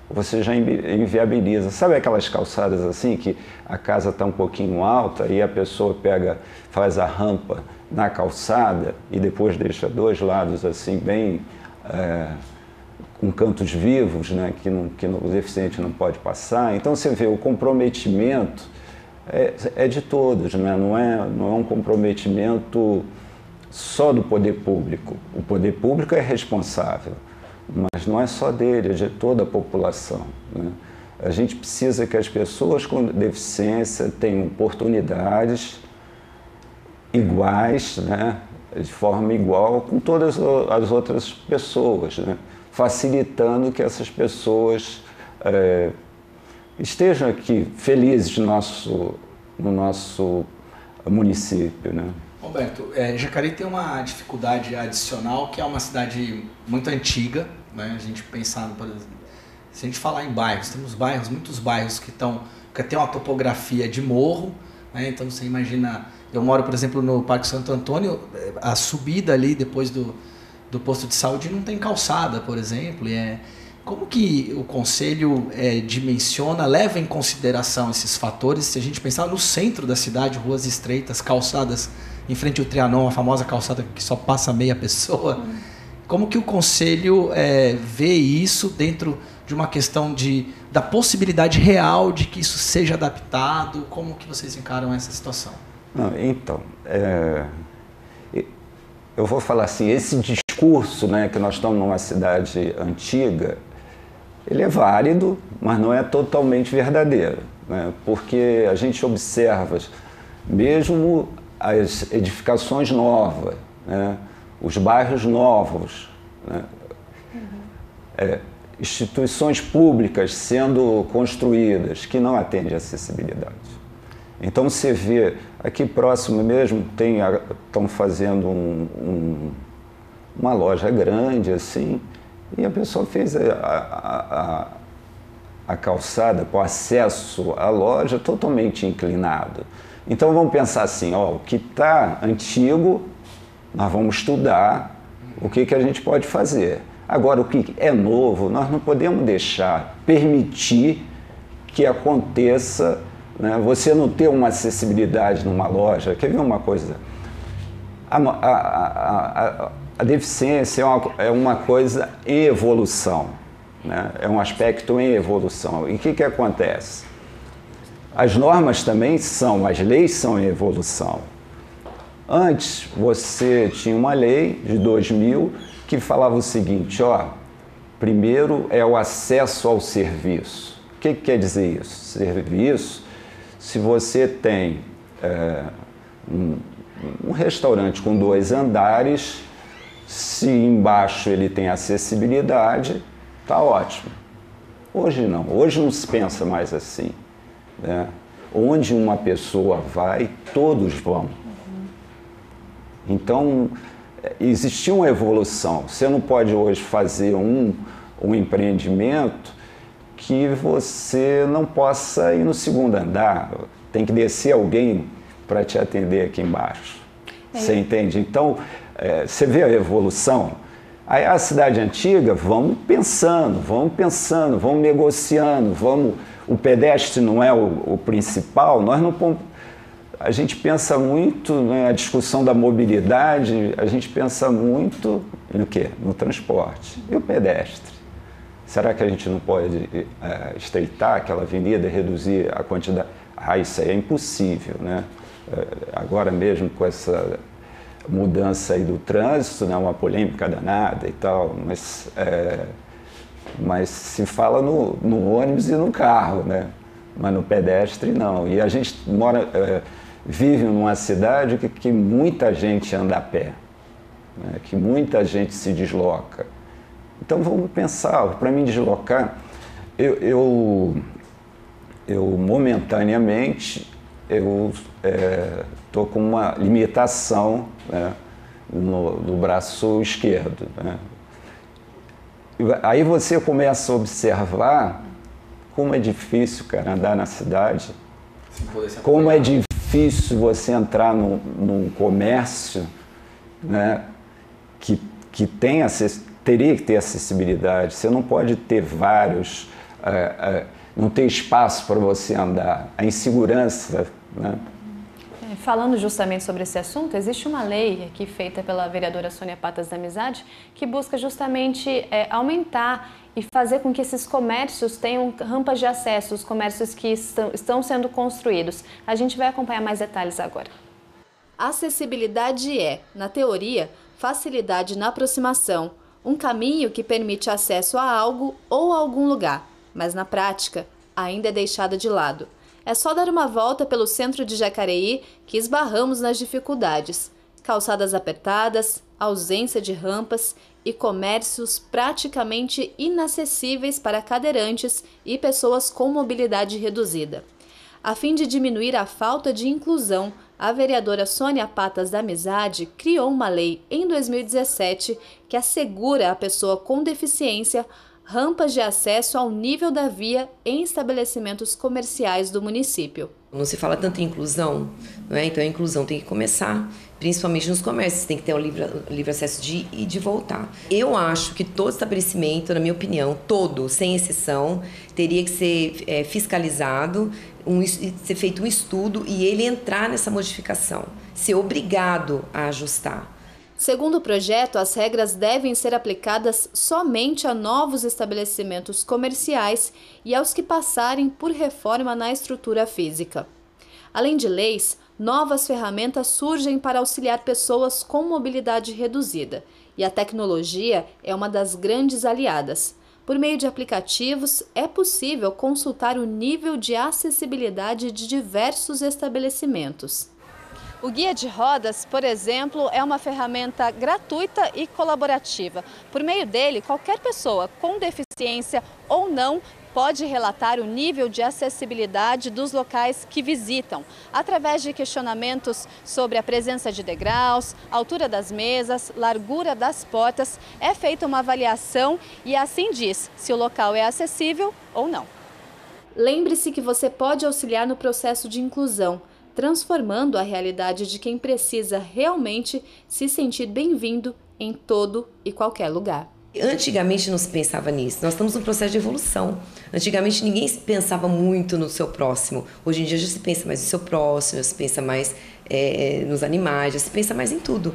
você já inviabiliza. Sabe aquelas calçadas assim que a casa está um pouquinho alta e a pessoa faz a rampa na calçada e depois deixa dois lados assim bem com cantos vivos, né, que o deficiente não pode passar. Então você vê, o comprometimento é de todos, né? Não é um comprometimento só do poder público. O poder público é responsável, mas não é só dele, é de toda a população, né? A gente precisa que as pessoas com deficiência tenham oportunidades iguais, né? De forma igual com todas as outras pessoas, né? Facilitando que essas pessoas estejam aqui felizes no nosso município, né? Roberto, Jacareí tem uma dificuldade adicional, que é uma cidade muito antiga, né? A gente pensando, por exemplo, se a gente falar em bairros, temos muitos bairros que tem uma topografia de morro, né? Então você imagina, eu moro, por exemplo, no Parque Santo Antônio, a subida ali depois do posto de saúde não tem calçada, por exemplo. Como que o Conselho dimensiona, leva em consideração esses fatores, se a gente pensar no centro da cidade, ruas estreitas, calçadas em frente ao Trianon, a famosa calçada que só passa meia pessoa. Como que o Conselho vê isso dentro de uma questão da possibilidade real de que isso seja adaptado? Como que vocês encaram essa situação? Não, então, eu vou falar assim, esse discurso, né, que nós estamos numa cidade antiga, ele é válido, mas não é totalmente verdadeiro, né? Porque a gente observa mesmo as edificações novas, né, os bairros novos, né, instituições públicas sendo construídas que não atendem à acessibilidade. Então você vê, aqui próximo mesmo, estão fazendo uma loja grande assim, e a pessoa fez a calçada para o acesso à loja totalmente inclinado. Então vamos pensar assim, o que está antigo, nós vamos estudar o que a gente pode fazer. Agora, o que é novo, nós não podemos permitir que aconteça, né? Você não ter uma acessibilidade numa loja. Quer ver uma coisa? A deficiência é uma coisa em evolução, né? É um aspecto em evolução. E o que acontece? As normas também as leis são em evolução. Antes, você tinha uma lei de 2000 que falava o seguinte, primeiro é o acesso ao serviço. O que quer dizer isso? Serviço, se você tem um restaurante com 2 andares, se embaixo ele tem acessibilidade, está ótimo. Hoje não se pensa mais assim, né? Onde uma pessoa vai, todos vão. Então, existiu uma evolução. Você não pode hoje fazer um empreendimento que você não possa ir no 2º andar. Tem que descer alguém para te atender aqui embaixo. Você entende? Então, você vê a evolução. Aí a cidade antiga, vamos pensando, vamos negociando, o pedestre não é o principal, a gente pensa muito, né, a discussão da mobilidade, a gente pensa muito no quê? No transporte. E o pedestre? Será que a gente não pode estreitar aquela avenida, reduzir a quantidade? Isso aí é impossível, né? Agora mesmo com essa mudança aí do trânsito, né, uma polêmica danada e tal, mas se fala no ônibus e no carro, né? Mas no pedestre não. E a gente vive numa cidade que muita gente anda a pé, né? Que muita gente se desloca. Então vamos pensar, para me deslocar, eu momentaneamente estou com uma limitação, né, no braço esquerdo, né? Aí você começa a observar como é difícil, cara, andar na cidade. Como é difícil você entrar num comércio, né, que teria que ter acessibilidade. Você não pode ter vários, não ter espaço para você andar. A insegurança, né? Falando justamente sobre esse assunto, existe uma lei aqui feita pela vereadora Sônia Patas da Amizade que busca justamente aumentar e fazer com que esses comércios tenham rampas de acesso, os comércios que estão sendo construídos. A gente vai acompanhar mais detalhes agora. Acessibilidade é, na teoria, facilidade na aproximação, um caminho que permite acesso a algo ou a algum lugar, mas na prática ainda é deixada de lado. É só dar uma volta pelo centro de Jacareí que esbarramos nas dificuldades. Calçadas apertadas, ausência de rampas e comércios praticamente inacessíveis para cadeirantes e pessoas com mobilidade reduzida. A fim de diminuir a falta de inclusão, a vereadora Sônia Patas da Amizade criou uma lei em 2017 que assegura à pessoa com deficiência rampas de acesso ao nível da via em estabelecimentos comerciais do município. Não se fala tanto em inclusão, não é? Então a inclusão tem que começar, principalmente nos comércios, tem que ter o livre acesso de ir e de voltar. Eu acho que todo estabelecimento, na minha opinião, todo, sem exceção, teria que ser fiscalizado, ser feito um estudo e ele entrar nessa modificação, ser obrigado a ajustar. Segundo o projeto, as regras devem ser aplicadas somente a novos estabelecimentos comerciais e aos que passarem por reforma na estrutura física. Além de leis, novas ferramentas surgem para auxiliar pessoas com mobilidade reduzida, e a tecnologia é uma das grandes aliadas. Por meio de aplicativos, é possível consultar o nível de acessibilidade de diversos estabelecimentos. O Guia de Rodas, por exemplo, é uma ferramenta gratuita e colaborativa. Por meio dele, qualquer pessoa com deficiência ou não pode relatar o nível de acessibilidade dos locais que visitam, através de questionamentos sobre a presença de degraus, altura das mesas, largura das portas. É feita uma avaliação e assim diz se o local é acessível ou não. Lembre-se que você pode auxiliar no processo de inclusão, transformando a realidade de quem precisa realmente se sentir bem-vindo em todo e qualquer lugar. Antigamente não se pensava nisso, nós estamos num processo de evolução. Antigamente ninguém pensava muito no seu próximo, hoje em dia já se pensa mais no seu próximo, já se pensa mais nos animais, já se pensa mais em tudo.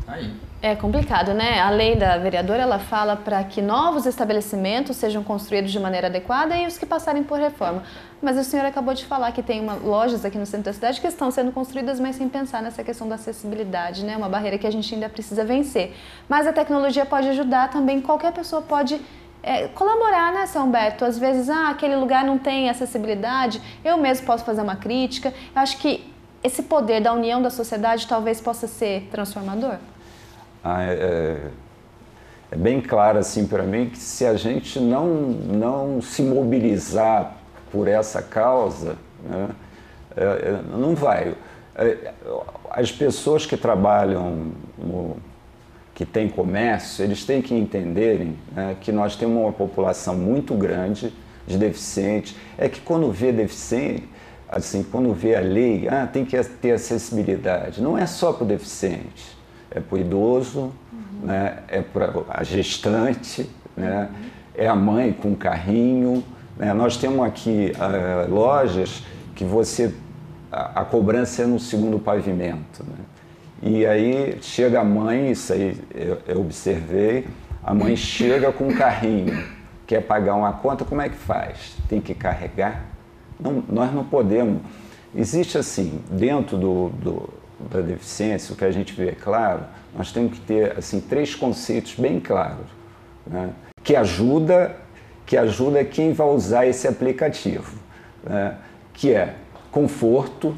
Aí. É complicado, né? A lei da vereadora, ela fala para que novos estabelecimentos sejam construídos de maneira adequada e os que passarem por reforma. Mas a senhora acabou de falar que tem lojas aqui no centro da cidade que estão sendo construídas, mas sem pensar nessa questão da acessibilidade, né? Uma barreira que a gente ainda precisa vencer. Mas a tecnologia pode ajudar também, qualquer pessoa pode colaborar, né, São Humberto? Às vezes, aquele lugar não tem acessibilidade, eu mesmo posso fazer uma crítica. Eu acho que esse poder da união da sociedade talvez possa ser transformador. É bem claro assim para mim que se a gente não se mobilizar por essa causa, né, não vai. As pessoas que trabalham, que têm comércio, eles têm que entenderem, né, que nós temos uma população muito grande de deficientes. É que quando vê deficiente, assim, quando vê a lei, tem que ter acessibilidade. Não é só para o deficiente. É para o idoso, né? É para a gestante, né? É a mãe com carrinho. Né? Nós temos aqui lojas que a cobrança é no segundo pavimento. Né? E aí chega a mãe, isso aí eu observei, a mãe chega com um carrinho, quer pagar uma conta, como é que faz? Tem que carregar? Não, nós não podemos. Existe assim, dentro da deficiência, o que a gente vê, claro, nós temos que ter assim 3 conceitos bem claros, né? que ajuda quem vai usar esse aplicativo, né? Que é conforto,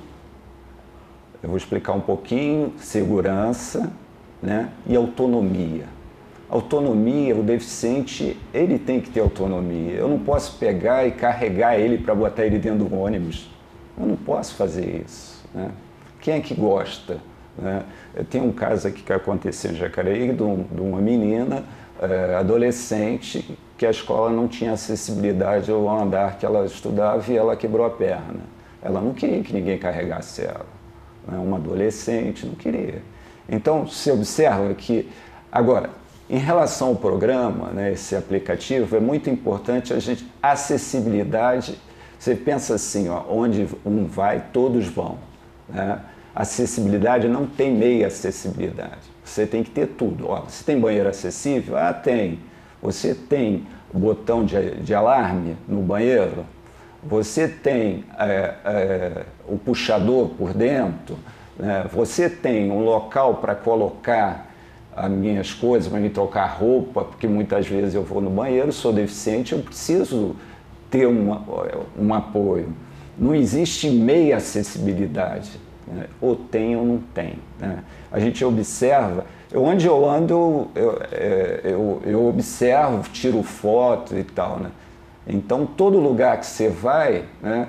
eu vou explicar um pouquinho, segurança, né? E autonomia. Autonomia, o deficiente, ele tem que ter autonomia. Eu não posso pegar e carregar ele para botar ele dentro do ônibus. Eu não posso fazer isso, né? Quem é que gosta? Né? Tem um caso aqui que aconteceu em Jacareí de uma menina, adolescente que a escola não tinha acessibilidade ao andar que ela estudava e ela quebrou a perna. Ela não queria que ninguém carregasse ela. Uma adolescente não queria. Então, você observa que... Agora, em relação ao programa, né, esse aplicativo, é muito importante a acessibilidade. Você pensa assim, ó, onde um vai, todos vão. Né? Acessibilidade não tem meia acessibilidade. Você tem que ter tudo. Ó, você tem banheiro acessível? Ah, tem. Você tem botão de alarme no banheiro? Você tem o puxador por dentro? Né? Você tem um local para colocar as minhas coisas, para me trocar roupa, porque muitas vezes eu vou no banheiro, sou deficiente, eu preciso ter um apoio. Não existe meia acessibilidade. Né? Ou tem ou não tem. Né? A gente observa, onde eu ando, eu observo, tiro foto e tal. Né? Então, todo lugar que você vai, né,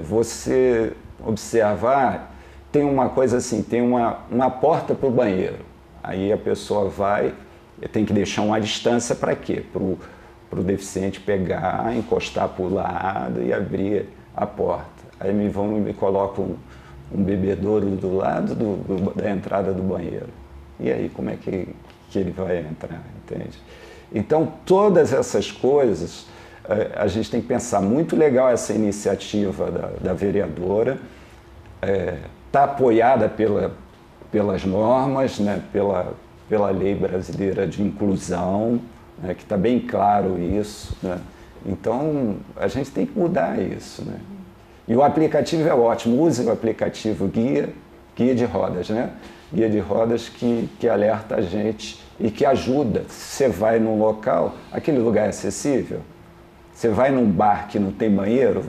você observar, tem uma coisa assim, tem uma porta para o banheiro. Aí a pessoa vai, tem que deixar uma distância para quê? Para o deficiente pegar, encostar para o lado e abrir a porta. Aí me colocam um bebedouro do lado da entrada do banheiro. E aí, como é que ele vai entrar, entende? Então, todas essas coisas, a gente tem que pensar. Muito legal essa iniciativa da vereadora, está apoiada pelas normas, né, pela lei brasileira de inclusão, né, que está bem claro isso. Né? Então, a gente tem que mudar isso. Né? E o aplicativo é ótimo, use o aplicativo guia de rodas, né? Guia de rodas que alerta a gente e que ajuda. Você vai num local, aquele lugar é acessível? Você vai num bar que não tem banheiro?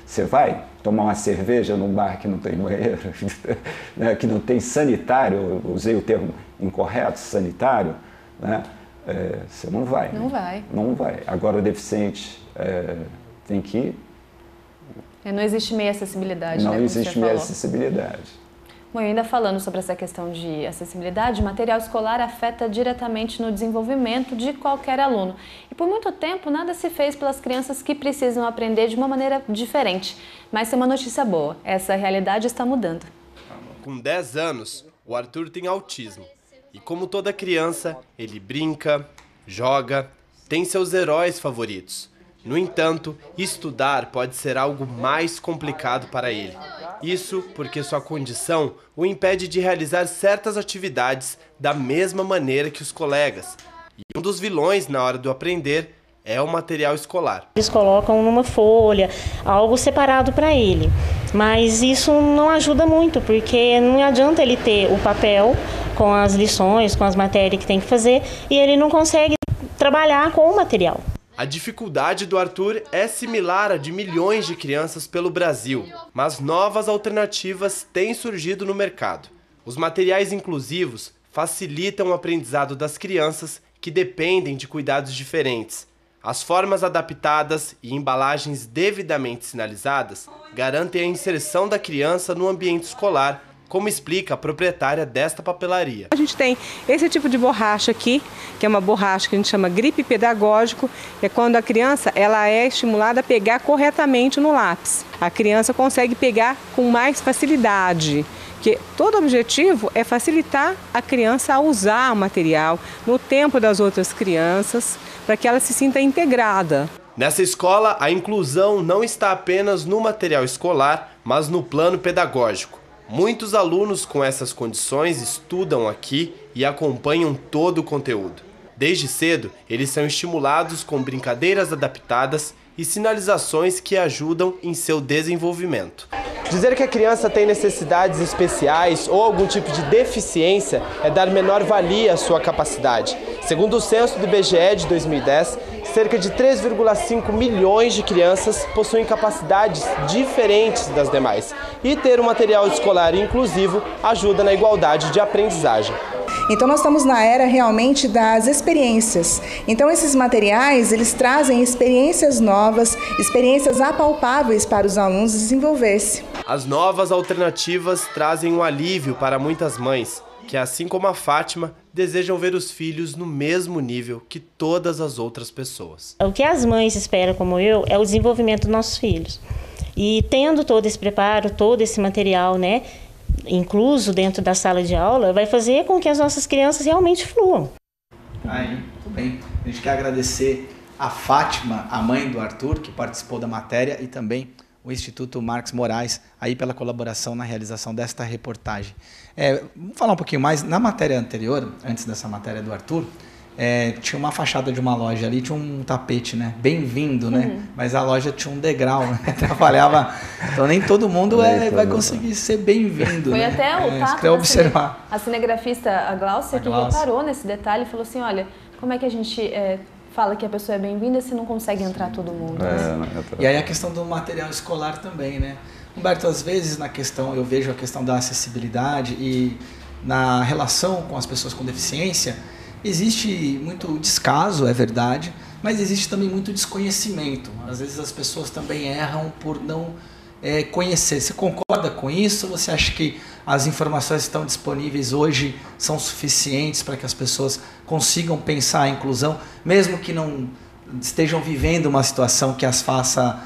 Você vai tomar uma cerveja num bar que não tem banheiro? Né? Que não tem sanitário? Eu usei o termo incorreto, sanitário. Né? Você não vai. Não vai. Não vai. Agora o deficiente tem que ir. Não existe meia acessibilidade, não, né? Não existe meia acessibilidade. Bom, e ainda falando sobre essa questão de acessibilidade, o material escolar afeta diretamente no desenvolvimento de qualquer aluno. E por muito tempo nada se fez pelas crianças que precisam aprender de uma maneira diferente. Mas tem uma notícia boa, essa realidade está mudando. Com 10 anos, o Arthur tem autismo. E como toda criança, ele brinca, joga, tem seus heróis favoritos. No entanto, estudar pode ser algo mais complicado para ele. Isso porque sua condição o impede de realizar certas atividades da mesma maneira que os colegas. E um dos vilões na hora do aprender é o material escolar. Eles colocam numa folha, algo separado para ele. Mas isso não ajuda muito, porque não adianta ele ter o papel com as lições, com as matérias que tem que fazer, e ele não consegue trabalhar com o material. A dificuldade do Arthur é similar à de milhões de crianças pelo Brasil, mas novas alternativas têm surgido no mercado. Os materiais inclusivos facilitam o aprendizado das crianças que dependem de cuidados diferentes. As formas adaptadas e embalagens devidamente sinalizadas garantem a inserção da criança no ambiente escolar, como explica a proprietária desta papelaria. A gente tem esse tipo de borracha aqui, que é uma borracha que a gente chama gripe pedagógico, que é quando a criança ela é estimulada a pegar corretamente no lápis. A criança consegue pegar com mais facilidade, que todo o objetivo é facilitar a criança a usar o material no tempo das outras crianças, para que ela se sinta integrada. Nessa escola, a inclusão não está apenas no material escolar, mas no plano pedagógico. Muitos alunos com essas condições estudam aqui e acompanham todo o conteúdo. Desde cedo, eles são estimulados com brincadeiras adaptadas e sinalizações que ajudam em seu desenvolvimento. Dizer que a criança tem necessidades especiais ou algum tipo de deficiência é dar menor valia à sua capacidade. Segundo o censo do IBGE de 2010, cerca de 3,5 milhões de crianças possuem capacidades diferentes das demais. E ter um material escolar inclusivo ajuda na igualdade de aprendizagem. Então nós estamos na era realmente das experiências. Então esses materiais, eles trazem experiências novas, experiências apalpáveis para os alunos desenvolver-se. As novas alternativas trazem um alívio para muitas mães que, assim como a Fátima, desejam ver os filhos no mesmo nível que todas as outras pessoas. O que as mães esperam, como eu, é o desenvolvimento dos nossos filhos. E tendo todo esse preparo, todo esse material, né, incluso dentro da sala de aula, vai fazer com que as nossas crianças realmente fluam. Aí, muito bem. A gente quer agradecer a Fátima, a mãe do Arthur, que participou da matéria, e também o Instituto Marcos Moraes, aí pela colaboração na realização desta reportagem. Vamos falar um pouquinho mais. Na matéria anterior, antes dessa matéria do Arthur, tinha uma fachada de uma loja ali, tinha um tapete, né? Bem-vindo, né? Mas a loja tinha um degrau, né? Atrapalhava. Então nem todo mundo vai conseguir ser bem-vindo. Foi, né? Até o Tato, observar. A cinegrafista, a Glaucia, que reparou nesse detalhe e falou assim, olha, como é que a gente fala que a pessoa é bem-vinda se não consegue entrar todo mundo? E aí a questão do material escolar também, né? Humberto, às vezes eu vejo a questão da acessibilidade e na relação com as pessoas com deficiência, existe muito descaso, é verdade, mas existe também muito desconhecimento. Às vezes as pessoas também erram por não conhecer. Você concorda com isso? Você acha que as informações que estão disponíveis hoje são suficientes para que as pessoas consigam pensar a inclusão, mesmo que não estejam vivendo uma situação que as faça,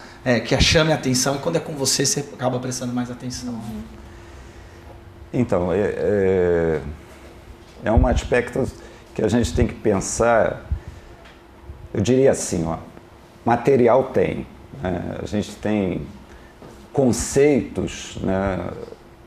que as chame a atenção, e quando é com você, você acaba prestando mais atenção? Então, é um aspecto que a gente tem que pensar, eu diria assim, material tem, né? A gente tem conceitos, né,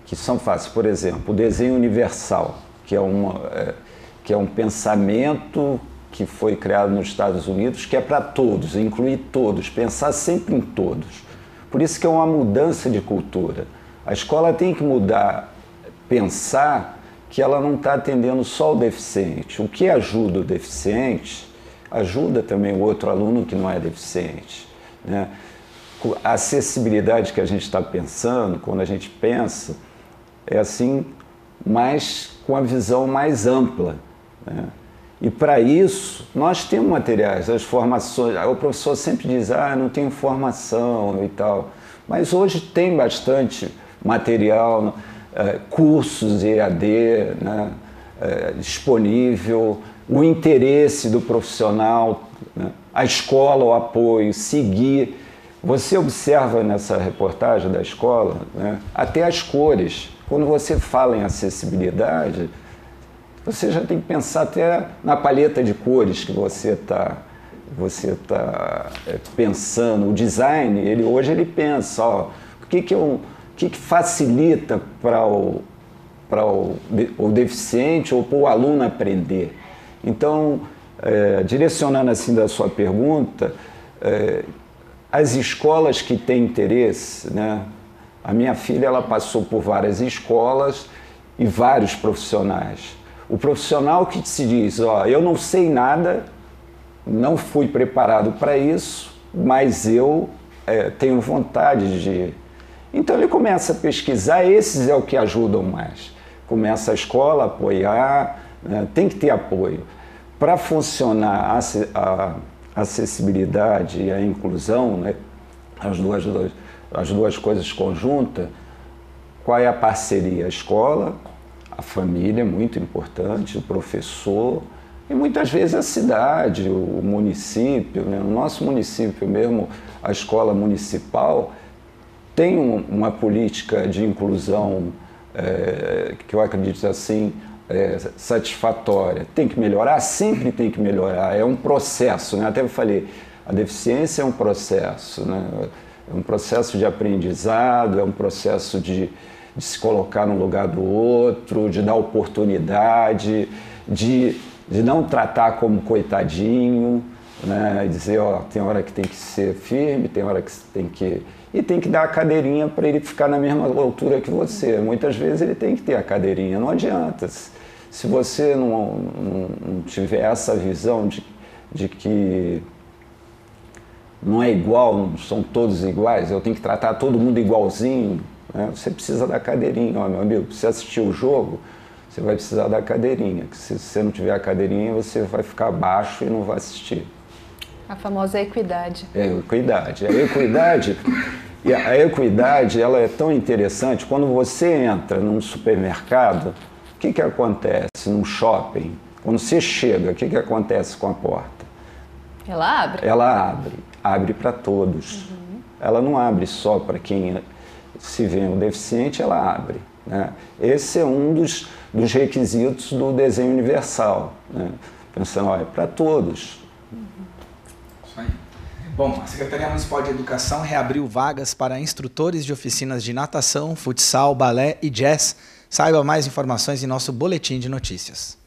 que são fáceis. Por exemplo, o desenho universal, que é um pensamento que foi criado nos Estados Unidos, que é para todos, incluir todos, pensar sempre em todos. Por isso que é uma mudança de cultura. A escola tem que mudar, pensar que ela não está atendendo só o deficiente. O que ajuda o deficiente, ajuda também o outro aluno que não é deficiente, né? A acessibilidade que a gente está pensando, quando a gente pensa, é assim, mas com a visão mais ampla, né? E para isso, nós temos materiais, as formações, o professor sempre diz, não tenho formação e tal, mas hoje tem bastante material, cursos EAD, né, disponível, o interesse do profissional, né, a escola, o apoio, seguir. Você observa nessa reportagem da escola, né, até as cores. Quando você fala em acessibilidade, você já tem que pensar até na paleta de cores que você tá pensando. O design, hoje ele pensa, o que facilita para o deficiente ou para o aluno aprender. Então, direcionando assim da sua pergunta, as escolas que têm interesse, né? A minha filha ela passou por várias escolas e vários profissionais. O profissional que se diz, eu não sei nada, não fui preparado para isso, mas eu tenho vontade de... Então ele começa a pesquisar, esses é o que ajudam mais. Começa a escola a apoiar, né? Tem que ter apoio. Para funcionar a acessibilidade e a inclusão, né? As duas coisas conjuntas, qual é a parceria? A escola, a família é muito importante, o professor e muitas vezes a cidade, o município, né? No nosso município mesmo, a escola municipal tem uma política de inclusão que eu acredito assim, satisfatória. Tem que melhorar? Sempre tem que melhorar, é um processo, né? Até eu falei, a deficiência é um processo, né? É um processo de aprendizado, é um processo de se colocar no lugar do outro, de dar oportunidade, de não tratar como coitadinho, né? Dizer, tem hora que tem que ser firme, tem hora que tem que... E tem que dar a cadeirinha para ele ficar na mesma altura que você. Muitas vezes ele tem que ter a cadeirinha, não adianta. Se você não tiver essa visão de que não é igual, não são todos iguais, eu tenho que tratar todo mundo igualzinho, né? Você precisa da cadeirinha, meu amigo, se você assistir o jogo, você vai precisar da cadeirinha, que se você não tiver a cadeirinha, você vai ficar baixo e não vai assistir. A famosa equidade. A equidade, ela é tão interessante, quando você entra num supermercado, que acontece num shopping? Quando você chega, o que acontece com a porta? Ela abre? Ela abre para todos. Ela não abre só para quem se vê um deficiente, ela abre, né? Esse é um dos requisitos do desenho universal, né? Pensando, olha, para todos. Isso aí. Bom, a Secretaria Municipal de Educação reabriu vagas para instrutores de oficinas de natação, futsal, balé e jazz. Saiba mais informações em nosso boletim de notícias.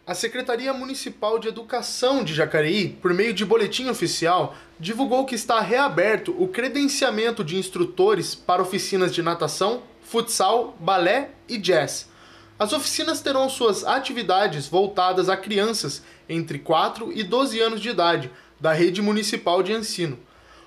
A Secretaria Municipal de Educação de Jacareí, por meio de boletim oficial, divulgou que está reaberto o credenciamento de instrutores para oficinas de natação, futsal, balé e jazz. As oficinas terão suas atividades voltadas a crianças entre 4 e 12 anos de idade, da rede municipal de ensino.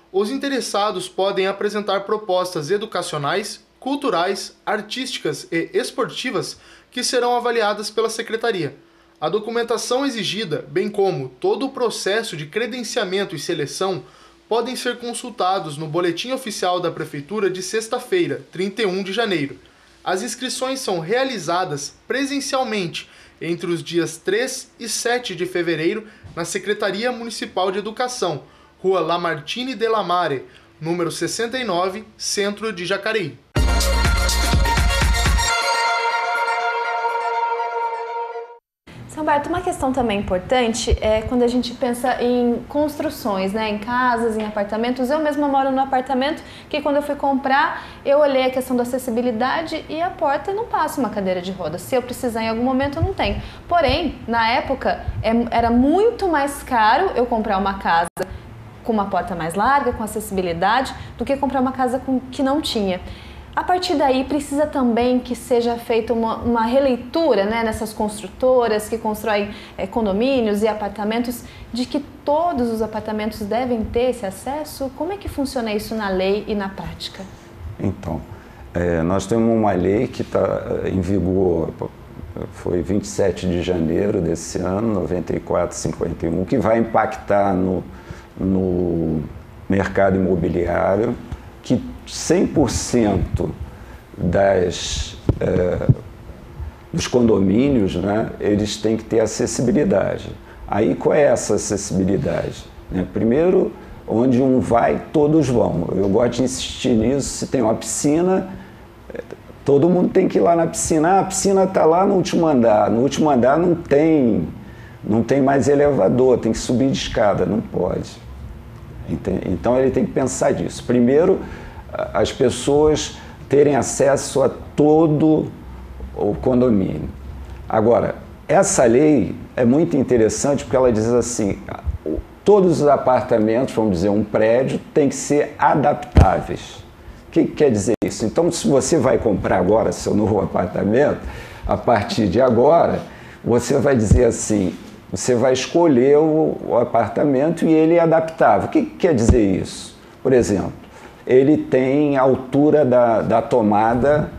Os interessados podem apresentar propostas educacionais, culturais, artísticas e esportivas que serão avaliadas pela Secretaria. A documentação exigida, bem como todo o processo de credenciamento e seleção, podem ser consultados no Boletim Oficial da Prefeitura de sexta-feira, 31 de janeiro. As inscrições são realizadas presencialmente entre os dias 3 e 7 de fevereiro na Secretaria Municipal de Educação, Rua Lamartine de la Mare, número 69, Centro de Jacareí. São Humberto, uma questão também importante é quando a gente pensa em construções, né, em casas, em apartamentos. Eu mesma moro num apartamento que quando eu fui comprar, eu olhei a questão da acessibilidade e a porta não passa uma cadeira de rodas. Se eu precisar em algum momento, eu não tenho. Porém, na época, era muito mais caro eu comprar uma casa com uma porta mais larga, com acessibilidade, do que comprar uma casa que não tinha. A partir daí, precisa também que seja feita uma releitura, né, nessas construtoras que constroem condomínios e apartamentos, de que todos os apartamentos devem ter esse acesso? Como é que funciona isso na lei e na prática? Então, nós temos uma lei que está em vigor, foi 27 de janeiro desse ano, 9451, que vai impactar no mercado imobiliário, que 100% dos condomínios, né, eles têm que ter acessibilidade. Aí qual é essa acessibilidade? Primeiro, onde um vai, todos vão. Eu gosto de insistir nisso. Se tem uma piscina, todo mundo tem que ir lá na piscina. A piscina está lá no último andar. No último andar não tem mais elevador, tem que subir de escada, não pode. Então ele tem que pensar nisso. Primeiro, as pessoas terem acesso a todo o condomínio. Agora, essa lei é muito interessante porque ela diz assim, todos os apartamentos, vamos dizer, um prédio, tem que ser adaptáveis. O que quer dizer isso? Então, se você vai comprar agora seu novo apartamento, a partir de agora, você vai dizer assim, você vai escolher o apartamento e ele é adaptável. O que quer dizer isso? Por exemplo, ele tem a altura da tomada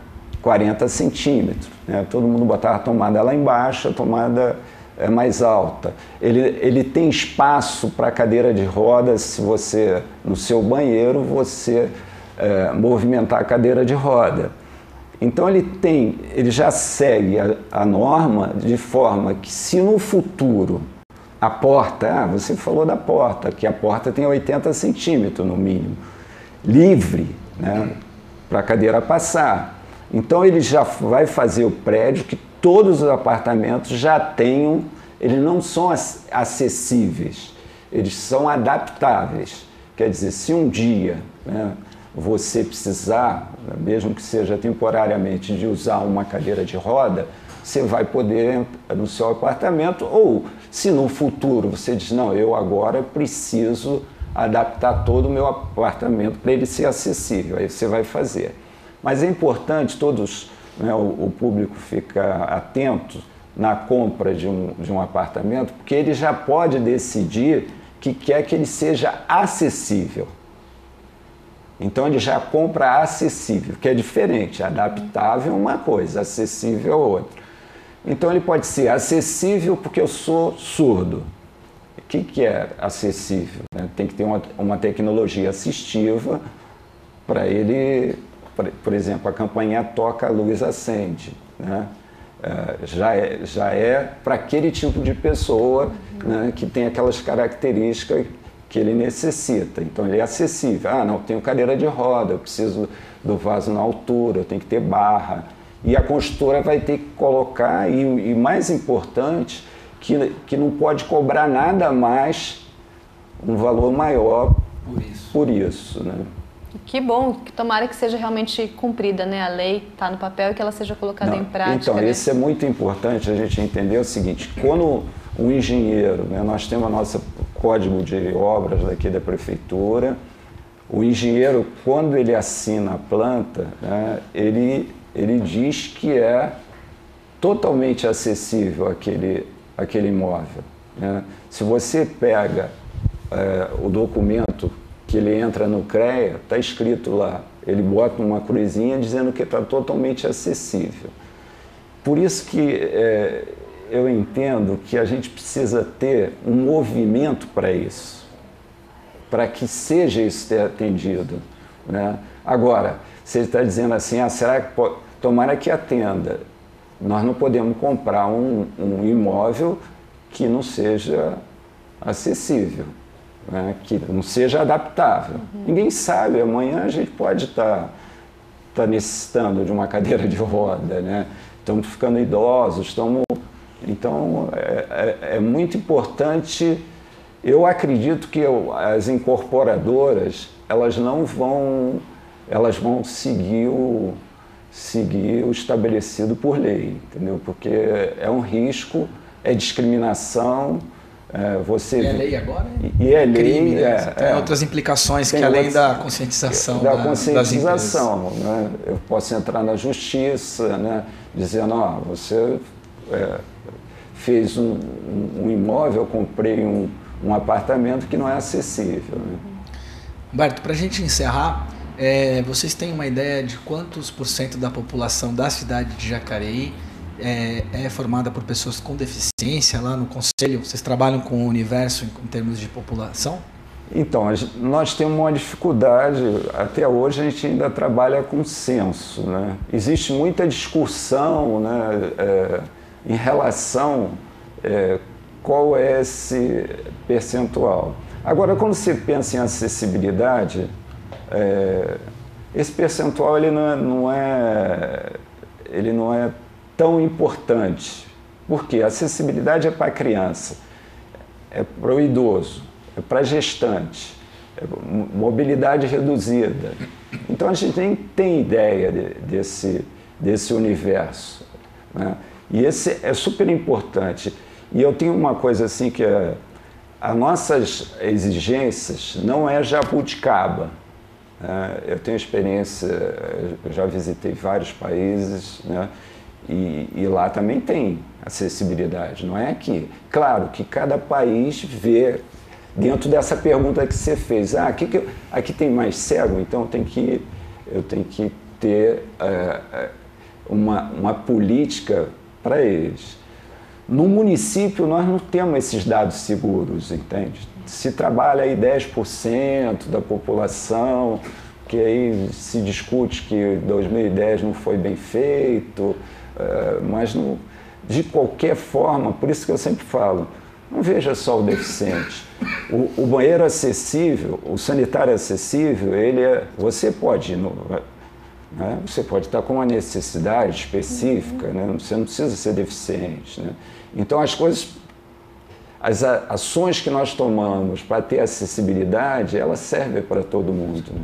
40 centímetros. Né? Todo mundo botava a tomada lá embaixo, a tomada é mais alta. Ele tem espaço para cadeira de rodas, se você, no seu banheiro, você movimentar a cadeira de roda. Então ele já segue a norma de forma que, se no futuro a porta, você falou da porta, que a porta tem 80 centímetros no mínimo, livre, né, para a cadeira passar. Então ele já vai fazer o prédio que todos os apartamentos já tenham, eles não são acessíveis, eles são adaptáveis. Quer dizer, se um dia, né, você precisar, mesmo que seja temporariamente, de usar uma cadeira de roda, você vai poder no seu apartamento, ou se no futuro você diz, não, eu agora preciso adaptar todo o meu apartamento para ele ser acessível, aí você vai fazer. Mas é importante todos, né, o público ficar atento na compra de um apartamento, porque ele já pode decidir que quer que ele seja acessível. Então ele já compra acessível, que é diferente. Adaptável é uma coisa, acessível é outra. Então ele pode ser acessível porque eu sou surdo. O que é acessível? Tem que ter uma tecnologia assistiva para ele, por exemplo, a campanha Toca, a Luz Acende, né? Já é para aquele tipo de pessoa, né, que tem aquelas características que ele necessita. Então ele é acessível. Ah, não, tenho cadeira de roda, eu preciso do vaso na altura, eu tenho que ter barra. E a construtora vai ter que colocar, e mais importante, que não pode cobrar nada mais, um valor maior por isso, né? Que bom, que tomara que seja realmente cumprida, né? A lei está no papel e que ela seja colocada em prática. Então, né? isso é muito importante a gente entender o seguinte: quando um engenheiro, né, nós temos o nosso código de obras daqui da prefeitura, o engenheiro, quando ele assina a planta, né, ele diz que é totalmente acessível aquele imóvel, né? Se você pega o documento que ele entra no CREA, está escrito lá, ele bota uma cruzinha dizendo que está totalmente acessível. Por isso que eu entendo que a gente precisa ter um movimento para isso, para que seja isso atendido, né? Agora, você está dizendo assim, será que tomara que atenda? Nós não podemos comprar um imóvel que não seja acessível, né, que não seja adaptável. Ninguém sabe, amanhã a gente pode estar necessitando de uma cadeira de roda, né? Estamos ficando idosos, então é muito importante. Eu acredito que as incorporadoras elas vão seguir o estabelecido por lei, entendeu? Porque é um risco, é discriminação. E é lei agora? E é lei. Crime, né? Tem outras implicações que além da conscientização. Da conscientização, né? Eu posso entrar na justiça, né, dizendo, você fez um imóvel, eu comprei um apartamento que não é acessível. Né? Humberto, para a gente encerrar, vocês têm uma ideia de quantos % da população da cidade de Jacareí é formada por pessoas com deficiência lá no Conselho? Vocês trabalham com o universo em termos de população? Então, nós temos uma dificuldade, até hoje a gente ainda trabalha com censo, né? Existe muita discussão, né, em relação qual é esse percentual. Agora, quando você pensa em acessibilidade, esse percentual ele não é tão importante. Por quê? A acessibilidade é para a criança, é para o idoso, é para a gestante, é mobilidade reduzida. Então a gente nem tem ideia desse universo, né? E esse é super importante. E eu tenho uma coisa assim que as nossas exigências não é jabuticaba. Eu tenho experiência, eu já visitei vários países, né? E lá também tem acessibilidade, não é aqui. Claro que cada país vê dentro dessa pergunta que você fez. Aqui tem mais cego, então eu tenho que ter uma política para eles. No município nós não temos esses dados seguros, entende? Se trabalha aí 10% da população, que aí se discute que 2010 não foi bem feito, mas não, de qualquer forma, por isso que eu sempre falo, não veja só o deficiente. O banheiro acessível, o sanitário acessível, você pode, né? Você pode estar com uma necessidade específica, né? Você não precisa ser deficiente, né? Então as ações que nós tomamos para ter acessibilidade, elas servem para todo mundo, né?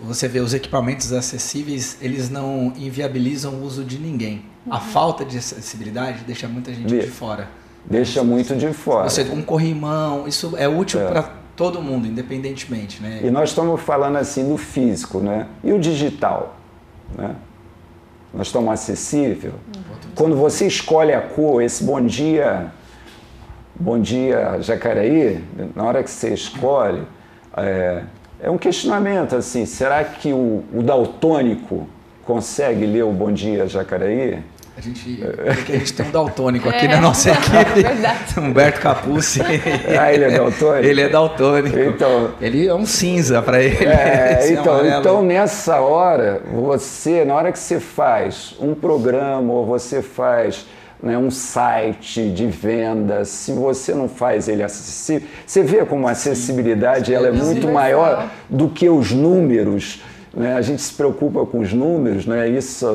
Você vê, os equipamentos acessíveis, eles não inviabilizam o uso de ninguém. A falta de acessibilidade deixa muita gente de fora. Deixa muito de fora. Um corrimão, isso é útil para todo mundo, independentemente, né? E nós estamos falando assim do físico, né? E o digital, né? Nós estamos acessível. Quando você escolhe a cor, esse bom dia Jacareí, na hora que você escolhe, é um questionamento assim, será que o daltônico consegue ler o Bom Dia Jacareí? Porque a gente tem um daltônico aqui na nossa equipe. Verdade. Humberto Capuzzi. Ele é daltônico? Ele é daltônico. Então, ele é um cinza para ele. Então, nessa hora, na hora que você faz um programa ou você faz, né, um site de venda, se você não faz ele acessível, você vê como a acessibilidade ela é muito maior do que os números. Né? A gente se preocupa com os números, né? Isso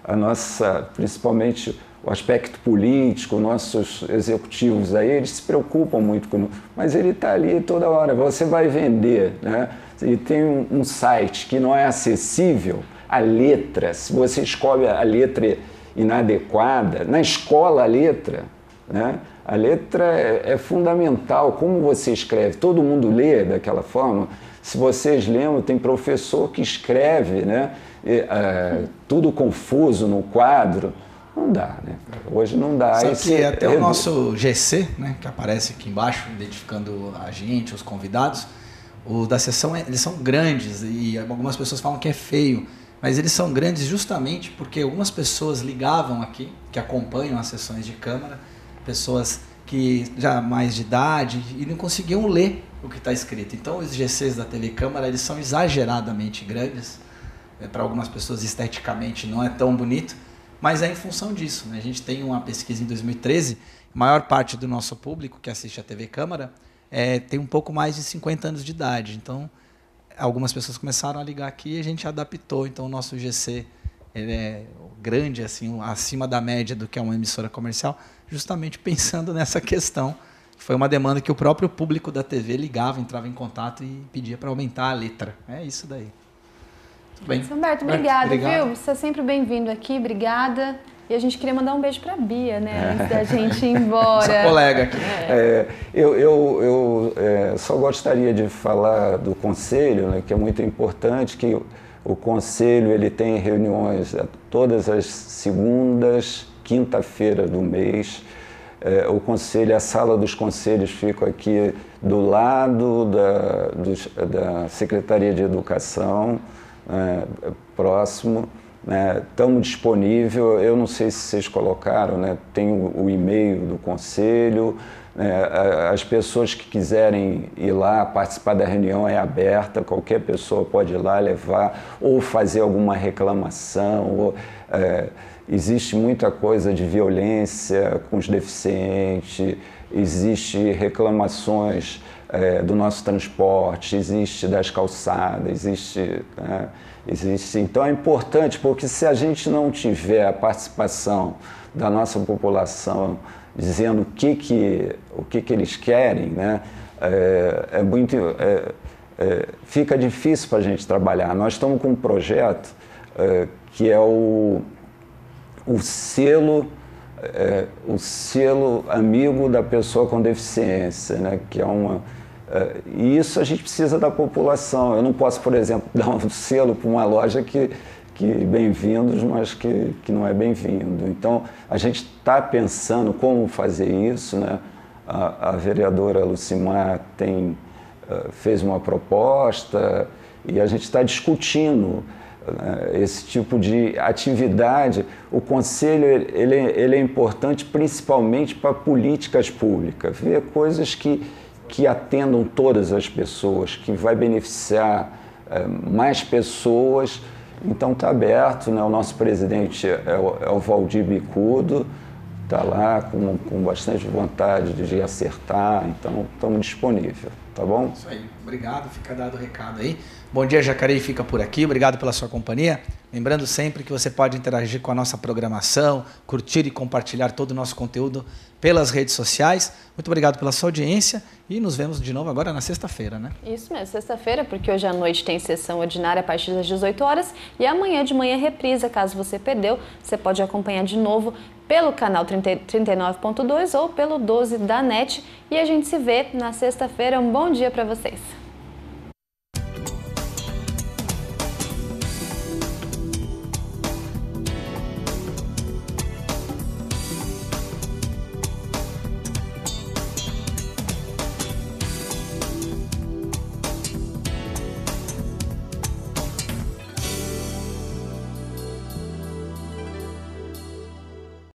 a nossa, principalmente o aspecto político, nossos executivos aí, eles se preocupam muito com, mas ele está ali toda hora. Você vai vender, né? E tem um site que não é acessível, a letra, se você escolhe a letra inadequada, na escola a letra, né? A letra é fundamental, como você escreve, todo mundo lê daquela forma. Se vocês lembram, tem professor que escreve, né? Tudo confuso no quadro. Não dá, né? Hoje não dá. Sabe que até o nosso GC, né, que aparece aqui embaixo, identificando a gente, os convidados, o da sessão, eles são grandes e algumas pessoas falam que é feio, mas eles são grandes justamente porque algumas pessoas ligavam aqui, que acompanham as sessões de Câmara, pessoas que já mais de idade e não conseguiam ler o que está escrito. Então os GCs da TV Câmara, eles são exageradamente grandes, para algumas pessoas esteticamente não é tão bonito, mas é em função disso, né? A gente tem uma pesquisa em 2013, a maior parte do nosso público que assiste a TV Câmara tem um pouco mais de 50 anos de idade, então algumas pessoas começaram a ligar aqui e a gente adaptou, então o nosso GC ele é grande, assim, acima da média do que é uma emissora comercial, justamente pensando nessa questão. Foi uma demanda que o próprio público da TV ligava, entrava em contato e pedia para aumentar a letra. É isso daí. Tudo bem. Humberto, obrigada, viu? Você é sempre bem-vindo aqui, obrigada. E a gente queria mandar um beijo para a Bia, né? Antes da gente ir embora. Essa colega aqui. Eu só gostaria de falar do Conselho, né, que é muito importante, que o Conselho ele tem reuniões todas as segundas, quinta-feira do mês. O Conselho, a sala dos Conselhos fica aqui do lado da Secretaria de Educação, próximo. Estamos disponíveis, eu não sei se vocês colocaram, né? Tem o e-mail do Conselho, as pessoas que quiserem ir lá, participar da reunião é aberta, qualquer pessoa pode ir lá levar ou fazer alguma reclamação. Existe muita coisa de violência com os deficientes, existe reclamações do nosso transporte, existe das calçadas, existe... Então é importante, porque se a gente não tiver a participação da nossa população dizendo o que eles querem, né, fica difícil para a gente trabalhar. Nós estamos com um projeto que é o selo amigo da pessoa com deficiência, né, que é e isso a gente precisa da população. Eu não posso, por exemplo, dar um selo para uma loja que bem-vindos, mas que não é bem-vindo. Então, a gente está pensando como fazer isso, né? A vereadora Lucimar fez uma proposta e a gente está discutindo esse tipo de atividade. O Conselho ele é importante principalmente para políticas públicas, ver coisas que atendam todas as pessoas, que vai beneficiar mais pessoas. Então está aberto, né? O nosso presidente é o Valdir Bicudo, está lá com bastante vontade de acertar, então estamos disponíveis, tá bom? Isso aí, obrigado, fica dado o recado aí. Bom Dia Jacareí fica por aqui, obrigado pela sua companhia. Lembrando sempre que você pode interagir com a nossa programação, curtir e compartilhar todo o nosso conteúdo pelas redes sociais. Muito obrigado pela sua audiência e nos vemos de novo agora na sexta-feira, né? Isso mesmo, sexta-feira, porque hoje à noite tem sessão ordinária a partir das 18 horas e amanhã de manhã reprisa. Caso você perdeu, você pode acompanhar de novo pelo canal 39.2 ou pelo 12 da NET. E a gente se vê na sexta-feira. Um bom dia para vocês.